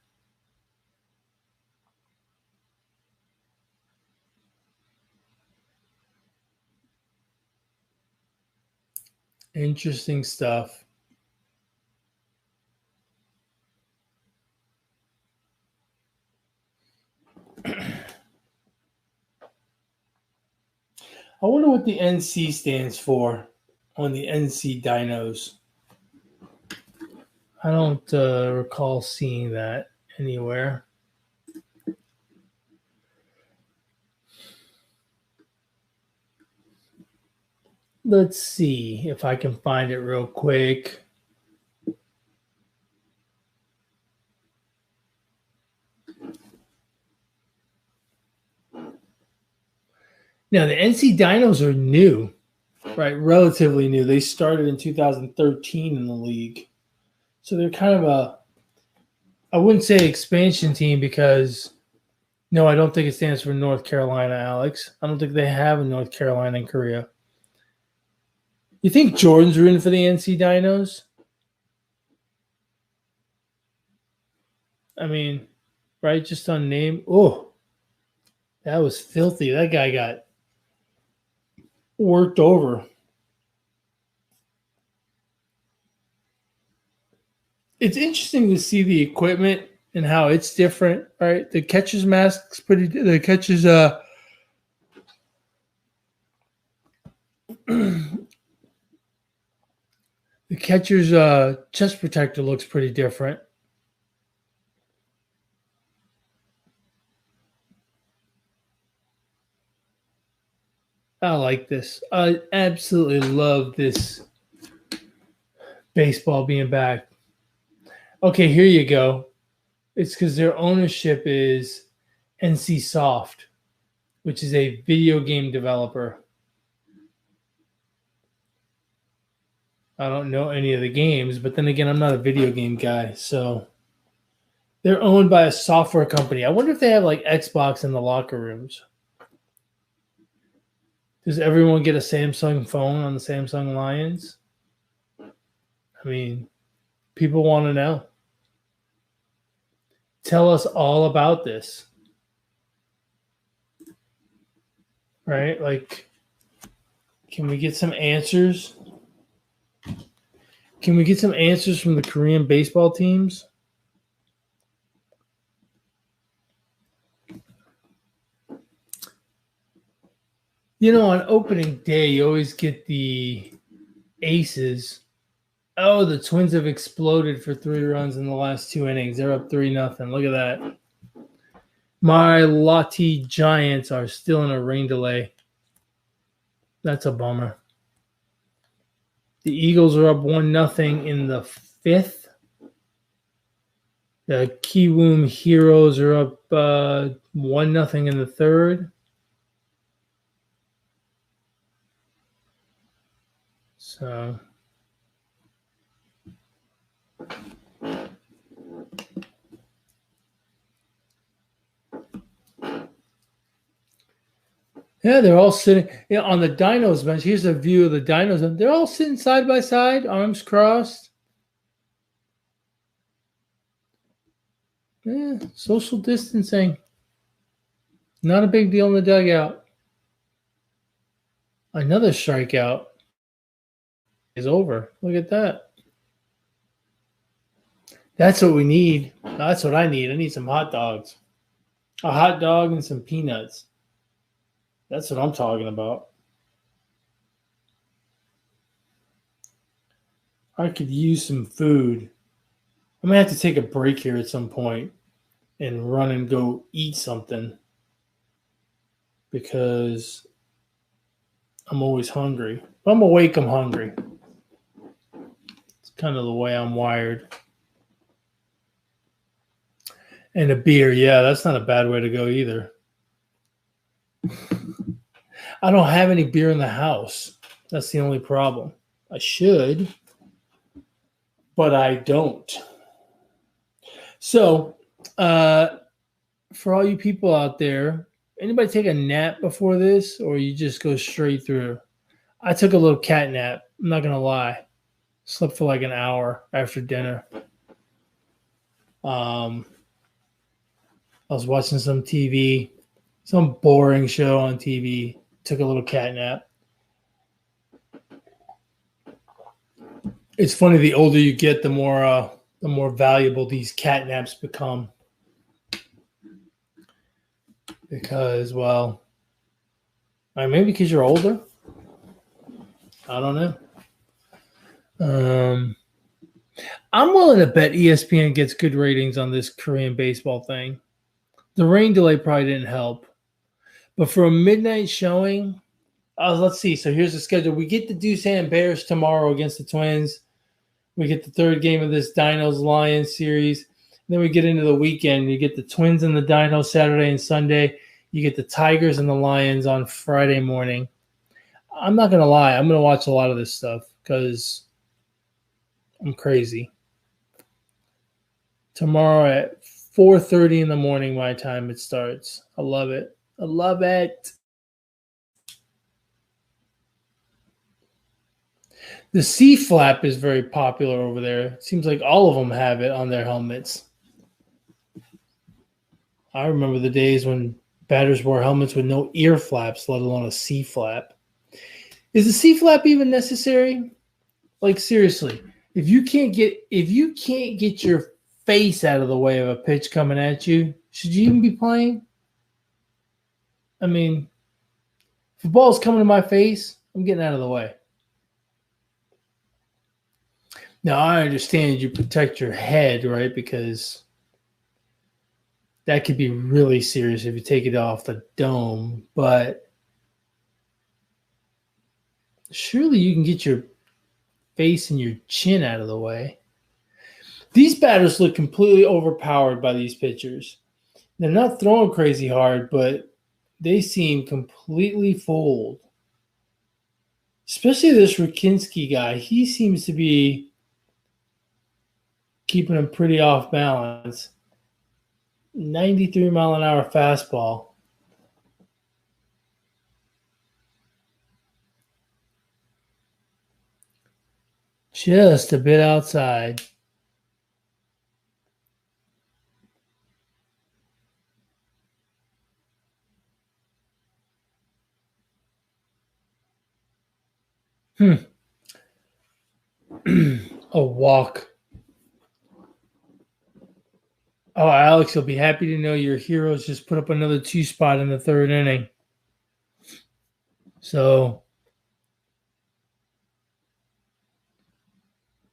Interesting stuff. I wonder what the NC stands for on the NC Dinos. I don't recall seeing that anywhere. Let's see if I can find it real quick. Now, the NC Dinos are new, right? Relatively new. They started in 2013 in the league. So they're kind of I wouldn't say expansion team because, no, I don't think it stands for North Carolina, Alex. I don't think they have a North Carolina in Korea. You think Jordan's rooting for the NC Dinos? I mean, right? Just on name. Oh, that was filthy. That guy got worked over. It's interesting to see the equipment and how it's different, right? The catcher's mask's pretty. The catcher's the catcher's chest protector looks pretty different. I like this. I absolutely love this baseball being back. Okay, here you go. It's because their ownership is NC Soft, which is a video game developer. I don't know any of the games, but then again, I'm not a video game guy. So they're owned by a software company. I wonder if they have like Xbox in the locker rooms. Does everyone get a Samsung phone on the Samsung Lions? I mean, people want to know. Tell us all about this. Right? Like, can we get some answers? Can we get some answers from the Korean baseball teams? You know, on opening day, you always get the aces. Oh, the Twins have exploded for 3 runs in the last 2 innings. They're up 3-0. Look at that. My Lottie Giants are still in a rain delay. That's a bummer. The Eagles are up 1-0 in the 5th. The Kiwoom Heroes are up 1-0 in the 3rd. So yeah, they're all sitting on the Dinos bench. Here's a view of the Dinos. They're all sitting side by side, arms crossed. Yeah, social distancing. Not a big deal in the dugout. Another strikeout is over. Look at that. That's what we need. That's what I need. I need some hot dogs. A hot dog and some peanuts. That's what I'm talking about. I could use some food. I'm going to have to take a break here at some point and run and go eat something because I'm always hungry. If I'm awake, I'm hungry. It's kind of the way I'm wired. And a beer, yeah, that's not a bad way to go either. I don't have any beer in the house. That's the only problem. I should, but I don't. So, for all you people out there, anybody take a nap before this, or you just go straight through? I took a little cat nap. I'm not gonna lie. Slept for like an hour after dinner. I was watching some TV, some boring show on TV. Took a little cat nap. It's funny. The older you get, the more valuable these cat naps become. Because, well, maybe because you're older. I don't know. I'm willing to bet ESPN gets good ratings on this Korean baseball thing. The rain delay probably didn't help. But for a midnight showing, let's see. So here's the schedule. We get the Doosan Bears tomorrow against the Twins. We get the third game of this Dinos Lions series. Then we get into the weekend. You get the Twins and the Dinos Saturday and Sunday. You get the Tigers and the Lions on Friday morning. I'm not going to lie. I'm going to watch a lot of this stuff because I'm crazy. Tomorrow at 4:30 in the morning, my time it starts. I love it. I love it. The C flap is very popular over there. It seems like all of them have it on their helmets. I remember the days when batters wore helmets with no ear flaps, let alone a C flap. Is the C flap even necessary? Like, seriously, if you can't get your face out of the way of a pitch coming at you, should you even be playing? I mean, if the ball's coming to my face, I'm getting out of the way. Now, I understand you protect your head, right? Because that could be really serious if you take it off the dome. But surely you can get your face and your chin out of the way. These batters look completely overpowered by these pitchers. They're not throwing crazy hard, but they seem completely fooled. Especially this Rakinski guy. He seems to be keeping him pretty off balance. 93-mile-an-hour fastball. Just a bit outside. A walk. Oh, Alex, you'll be happy to know your heroes just put up another 2-spot in the third inning. So,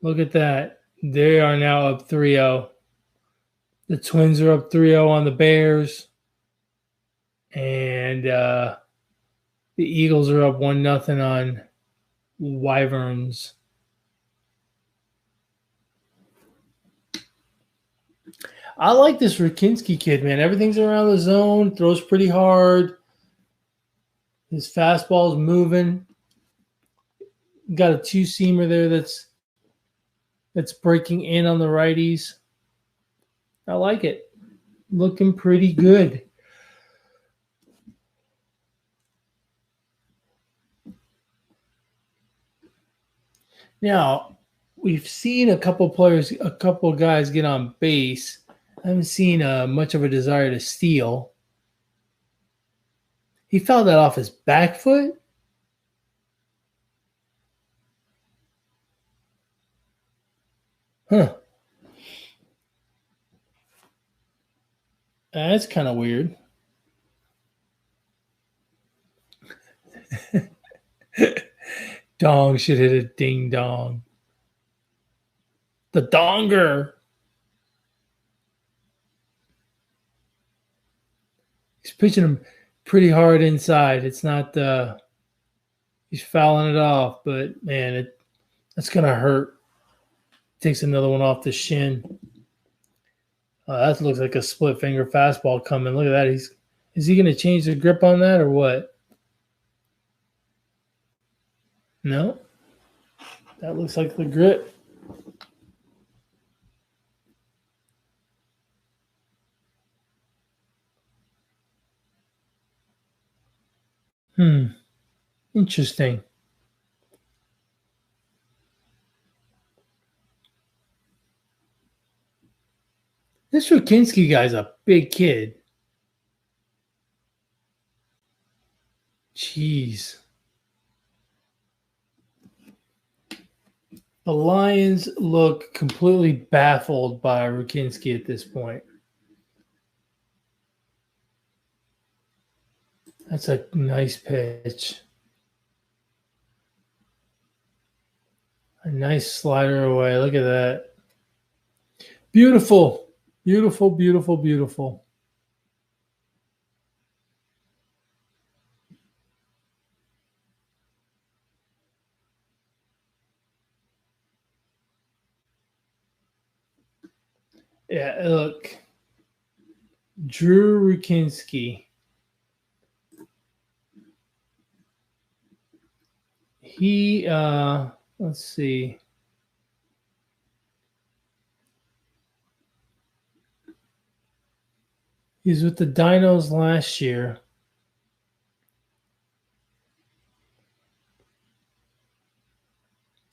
look at that. They are now up 3-0. The Twins are up 3-0 on the Bears. And the Eagles are up 1-0 on Wyverns. I like this Rakinski kid, man. Everything's around the zone, throws pretty hard. His fastball's moving. Got a 2-seamer there that's breaking in on the righties. I like it. Looking pretty good. Now, we've seen a couple guys get on base. I haven't seen much of a desire to steal. He fouled that off his back foot? Huh. That's kind of weird. Dong should hit a ding dong. The donger. He's pitching him pretty hard inside. It's not he's fouling it off, but man, that's gonna hurt. Takes another one off the shin. That looks like a split finger fastball coming. Look at that. Is he gonna change the grip on that or what? No, that looks like the grip. Interesting. This Rukinski guy's a big kid. Jeez. The Lions look completely baffled by Rukinski at this point. That's a nice pitch. A nice slider away. Look at that. Beautiful. Beautiful, beautiful, beautiful. Yeah, look. Drew Rukinski. He let's see. He was with the Dinos last year.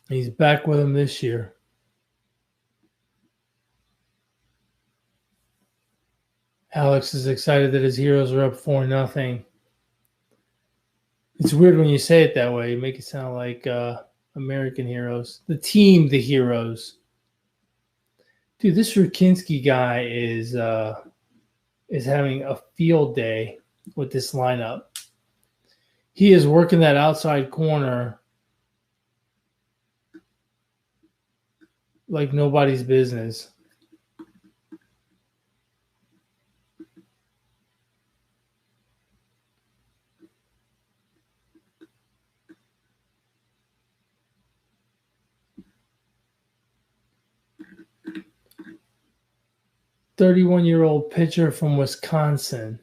He's back with them this year. Alex is excited that his Heroes are up 4-0. It's weird when you say it that way. You make it sound like American Heroes. The team, the Heroes. Dude, this Rukinski guy is having a field day with this lineup. He is working that outside corner like nobody's business. "31-year-old pitcher from Wisconsin.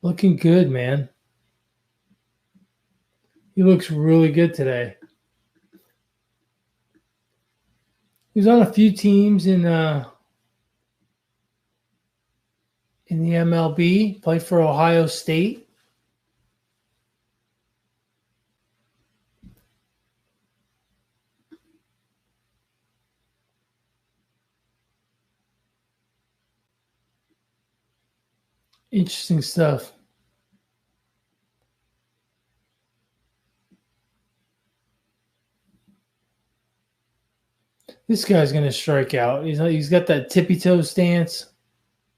Looking good, man. He looks really good today. He's on a few teams in the MLB. Played for Ohio State. Interesting stuff. This guy's going to strike out. He's got that tippy toe stance.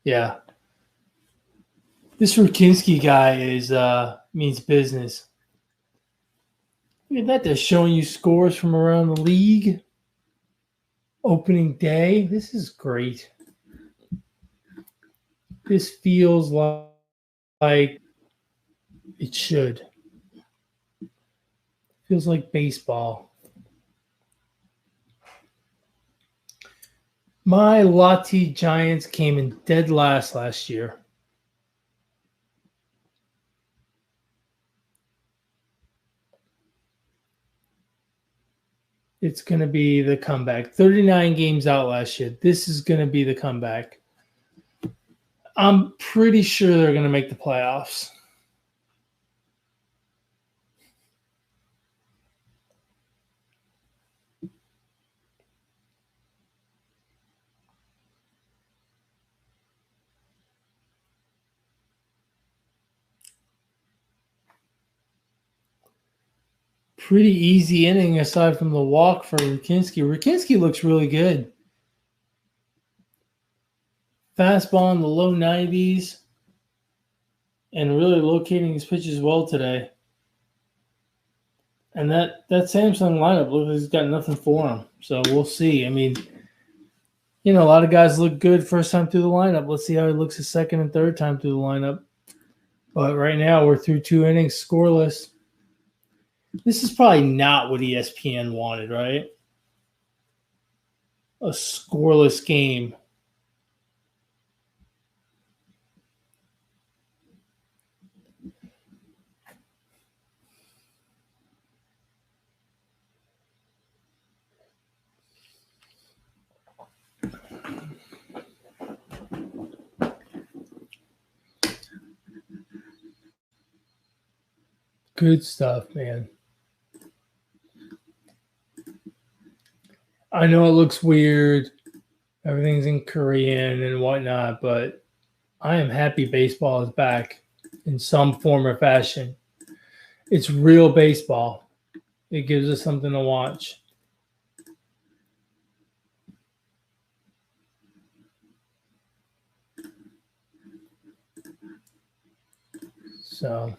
Yeah. This Rukinski guy is means business. Look at that. They're showing you scores from around the league. Opening day. This is great. This feels like it should. Feels like baseball. My Lati Giants came in dead last year. It's going to be the comeback. 39 games out last year. This is going to be the comeback. I'm pretty sure they're going to make the playoffs. Pretty easy inning aside from the walk for Rukinski. Rukinski looks really good. Fastball in the low 90s and really locating his pitches well today. And that Samsung lineup looks like he's got nothing for him. So we'll see. I mean, a lot of guys look good first time through the lineup. Let's see how he looks the second and third time through the lineup. But right now we're through 2 innings scoreless. This is probably not what ESPN wanted, right? A scoreless game. Good stuff, man. I know it looks weird. Everything's in Korean and whatnot, but I am happy baseball is back in some form or fashion. It's real baseball. It gives us something to watch. So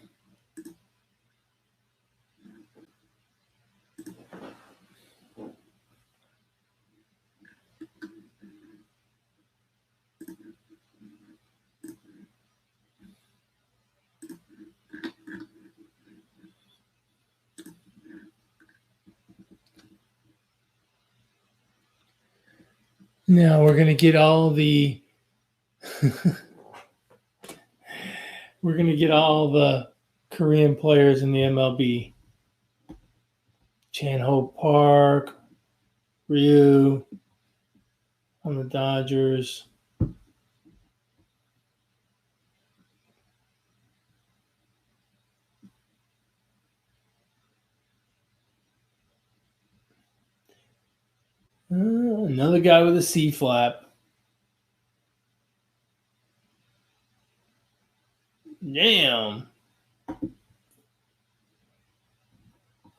now we're gonna get all the we're gonna get all the Korean players in the MLB. Chan-Ho Park, Ryu on the Dodgers. Another guy with a C flap. Damn.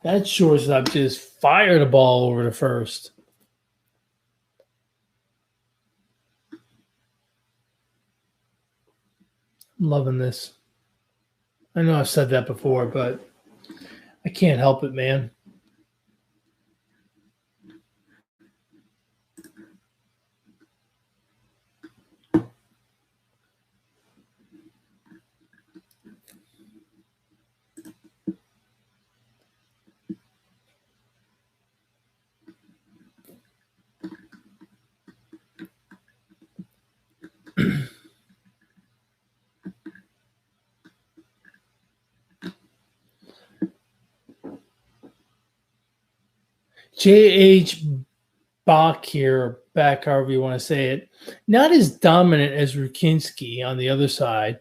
That shortstop just fired a ball over to first. I'm loving this. I know I've said that before, but I can't help it, man. J.H. Bach here, back however you want to say it, not as dominant as Rukinski on the other side,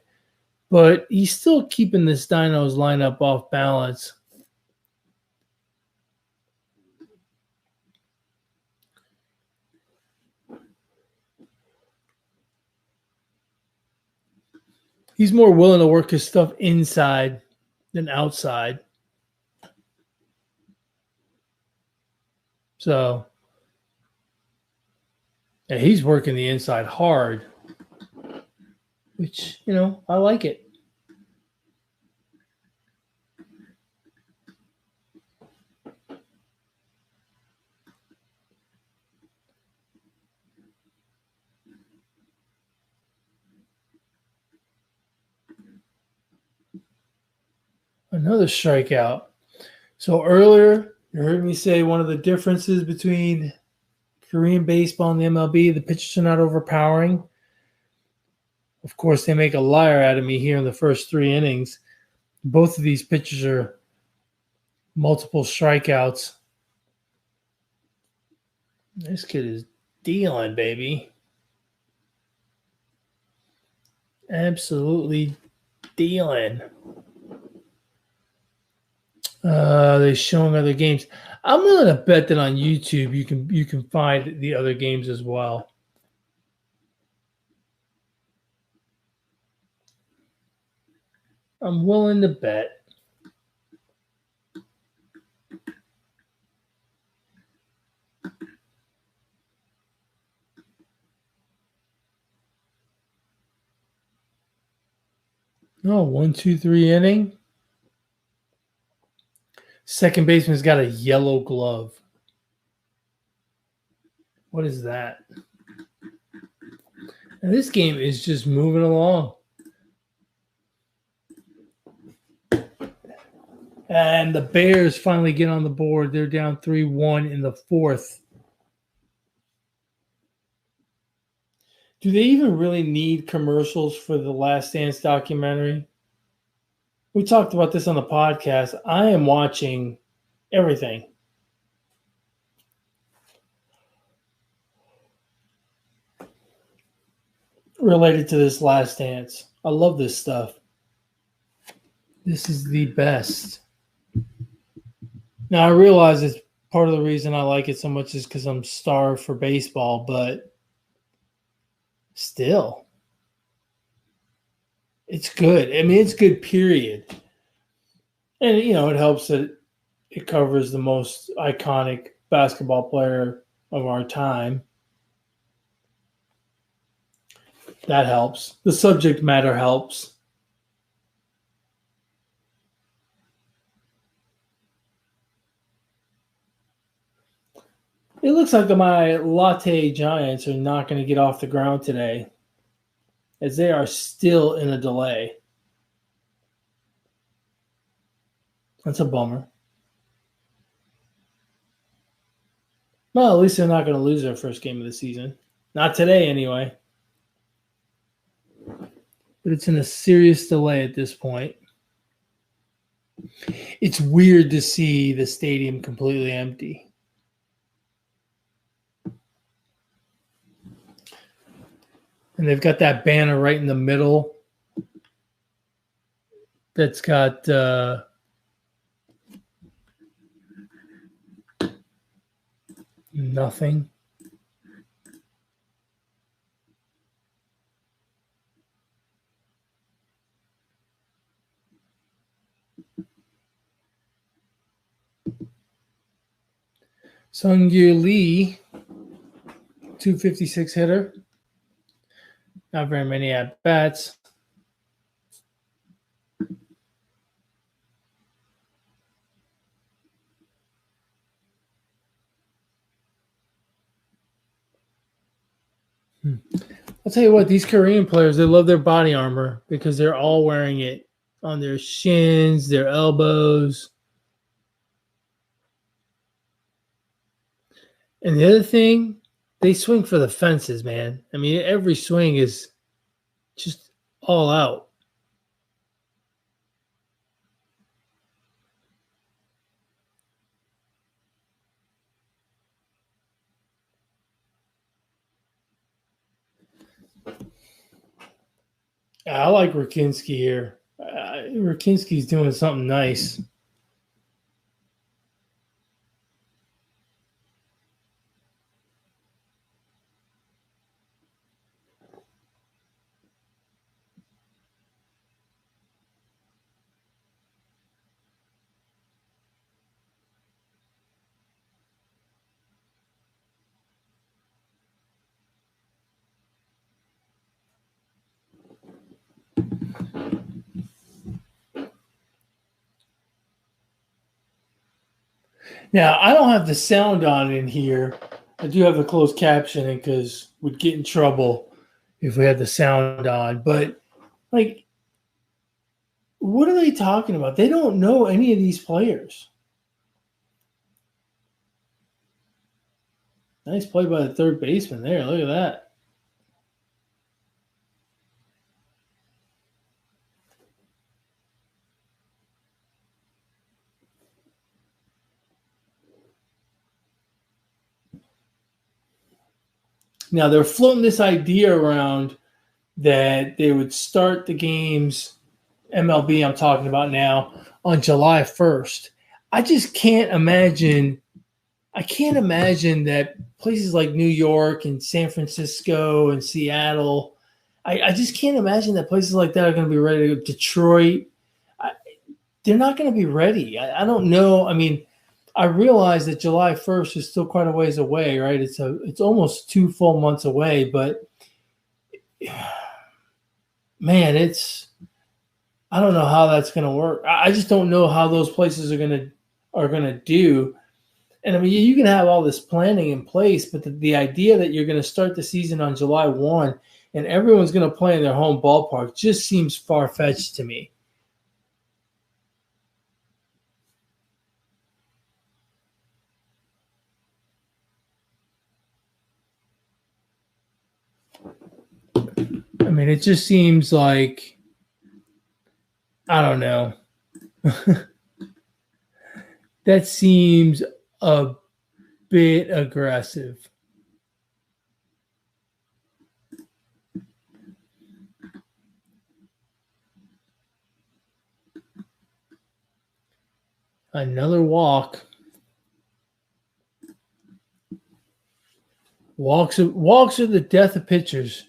but he's still keeping this Dinos lineup off balance. He's more willing to work his stuff inside than outside. So, yeah, he's working the inside hard, which, I like it. Another strikeout. So earlier, you heard me say one of the differences between Korean baseball and the MLB, the pitchers are not overpowering. Of course, they make a liar out of me here in the first 3 innings. Both of these pitchers are multiple strikeouts. This kid is dealing, baby. Absolutely dealing. They're showing other games. I'm willing to bet that on YouTube you can find the other games as well. I'm willing to bet. Oh, 1, 2, 3 inning. Second baseman's got a yellow glove. What is that? And this game is just moving along. And the Bears finally get on the board. They're down 3-1 in the 4th. Do they even really need commercials for the Last Dance documentary? We talked about this on the podcast. I am watching everything related to this Last Dance. I love this stuff. This is the best. Now I realize it's part of the reason I like it so much is because I'm starved for baseball, but still, it's good. I mean, it's good, period. And it helps that it covers the most iconic basketball player of our time. That helps. The subject matter helps. It looks like my latte giants are not going to get off the ground today, as they are still in a delay. That's a bummer. Well, at least they're not going to lose their first game of the season. Not today, anyway. But it's in a serious delay at this point. It's weird to see the stadium completely empty. And they've got that banner right in the middle that's got nothing. Sung-Yu Lee, 256 hitter. Not very many at bats. I'll tell you what, these Korean players, they love their body armor because they're all wearing it on their shins, their elbows. And the other thing, they swing for the fences, man. I mean, every swing is just all out. I like Rakinski here. Rakinski's doing something nice. Now, I don't have the sound on in here. I do have the closed captioning because we'd get in trouble if we had the sound on. But, like, what are they talking about? They don't know any of these players. Nice play by the third baseman there. Look at that. Now, they're floating this idea around that they would start the games, MLB I'm talking about now, on July 1st. I just can't imagine. I can't imagine that places like New York and San Francisco and Seattle, I just can't imagine that places like that are going to be ready to go. Detroit, they're not going to be ready. I don't know. I mean, I realize that July 1st is still quite a ways away, right? It's almost 2 full months away, but man, I don't know how that's going to work. I just don't know how those places are going to do. And I mean, you can have all this planning in place, but the idea that you're going to start the season on July 1 and everyone's going to play in their home ballpark just seems far-fetched to me. I mean, it just seems like, I don't know. That seems a bit aggressive. Another walk. Walks are the death of pitchers.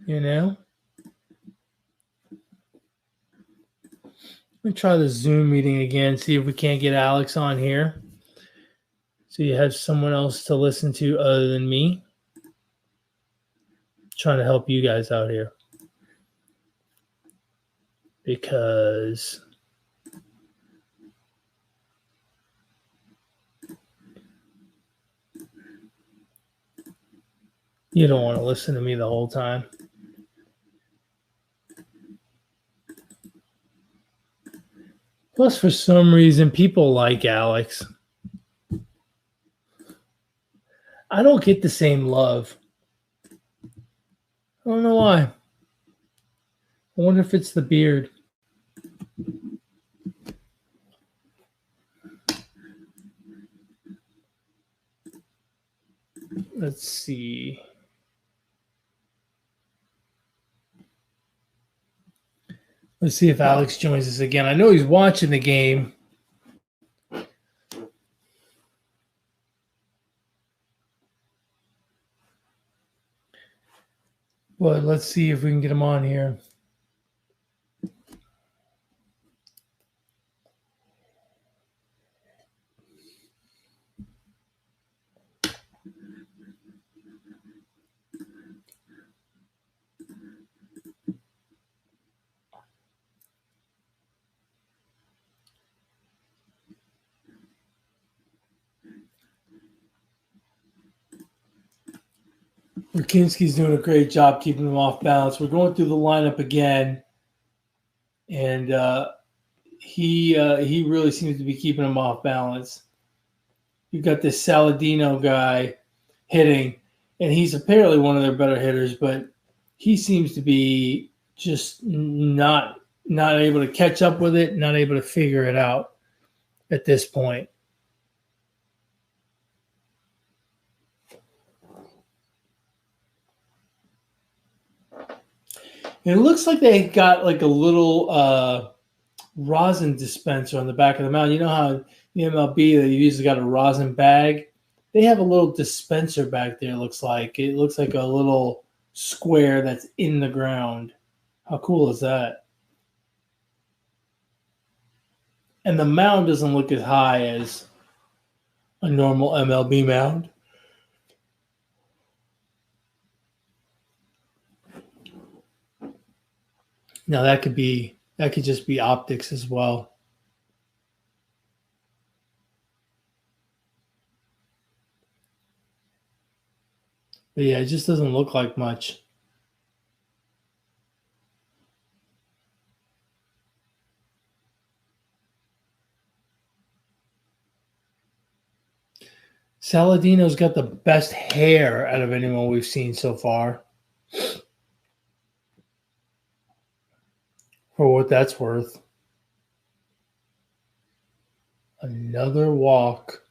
You know? Let me try the Zoom meeting again, see if we can't get Alex on here. So you have someone else to listen to other than me. Trying to help you guys out here. Because you don't want to listen to me the whole time. Plus, for some reason, people like Alex. I don't get the same love. I don't know why. I wonder if it's the beard. Let's see. Let's see if Alex joins us again. I know he's watching the game. But let's see if we can get him on here. Rakinski's doing a great job keeping them off balance. We're going through the lineup again, and he really seems to be keeping them off balance. You've got this Saladino guy hitting, and he's apparently one of their better hitters, but he seems to be just not able to catch up with it, not able to figure it out at this point. And it looks like they got like a little rosin dispenser on the back of the mound. You know how the MLB, they usually got a rosin bag? They have a little dispenser back there, it looks like. It looks like a little square that's in the ground. How cool is that? And the mound doesn't look as high as a normal MLB mound. Now that could just be optics as well. But yeah, it just doesn't look like much. Saladino's got the best hair out of anyone we've seen so far. For what that's worth. Another walk.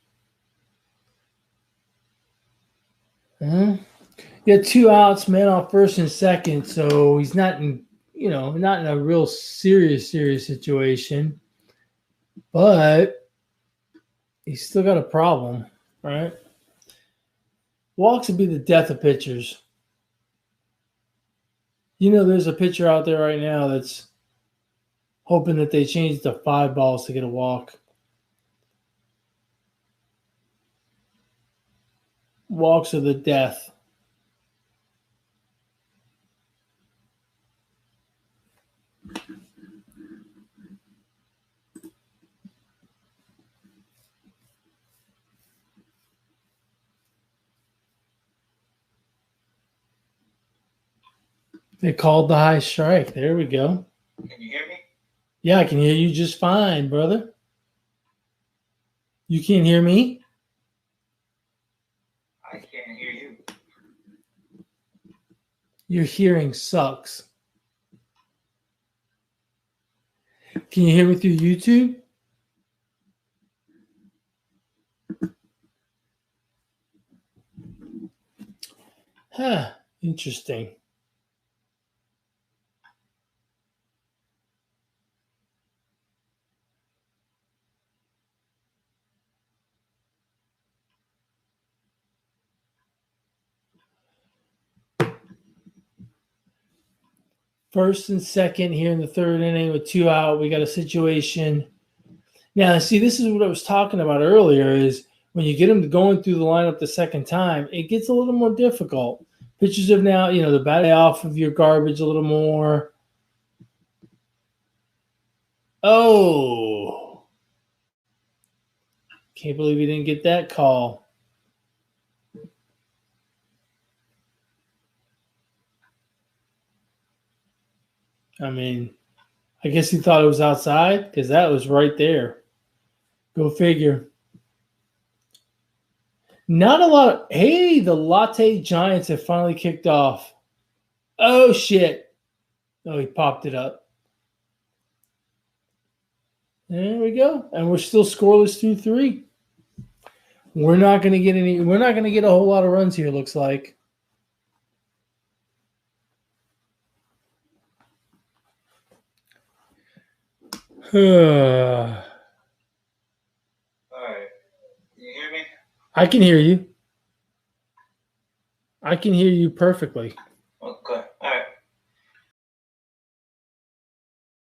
He had 2 outs, man off first and second, so he's not in a real serious situation. But he's still got a problem, right? Walks would be the death of pitchers. You know, there's a pitcher out there right now that's hoping that they change to 5 balls to get a walk. Walks are the death. They called the high strike. There we go. Can you hear me? Yeah, I can hear you just fine, brother. You can't hear me? I can't hear you. Your hearing sucks. Can you hear me through YouTube? Huh, interesting. First and second here in the third inning with 2 out. We got a situation. Now, see, this is what I was talking about earlier is when you get them going through the lineup the second time, it gets a little more difficult. Pitchers have now, the batting off of your garbage a little more. Oh. Can't believe he didn't get that call. I mean, I guess he thought it was outside because that was right there. Go figure. Not a lot of. Hey, the Latte Giants have finally kicked off. Oh, shit. Oh, he popped it up. There we go. And we're still scoreless through 3. We're not going to get a whole lot of runs here, looks like. All right. Can you hear me? I can hear you. I can hear you perfectly.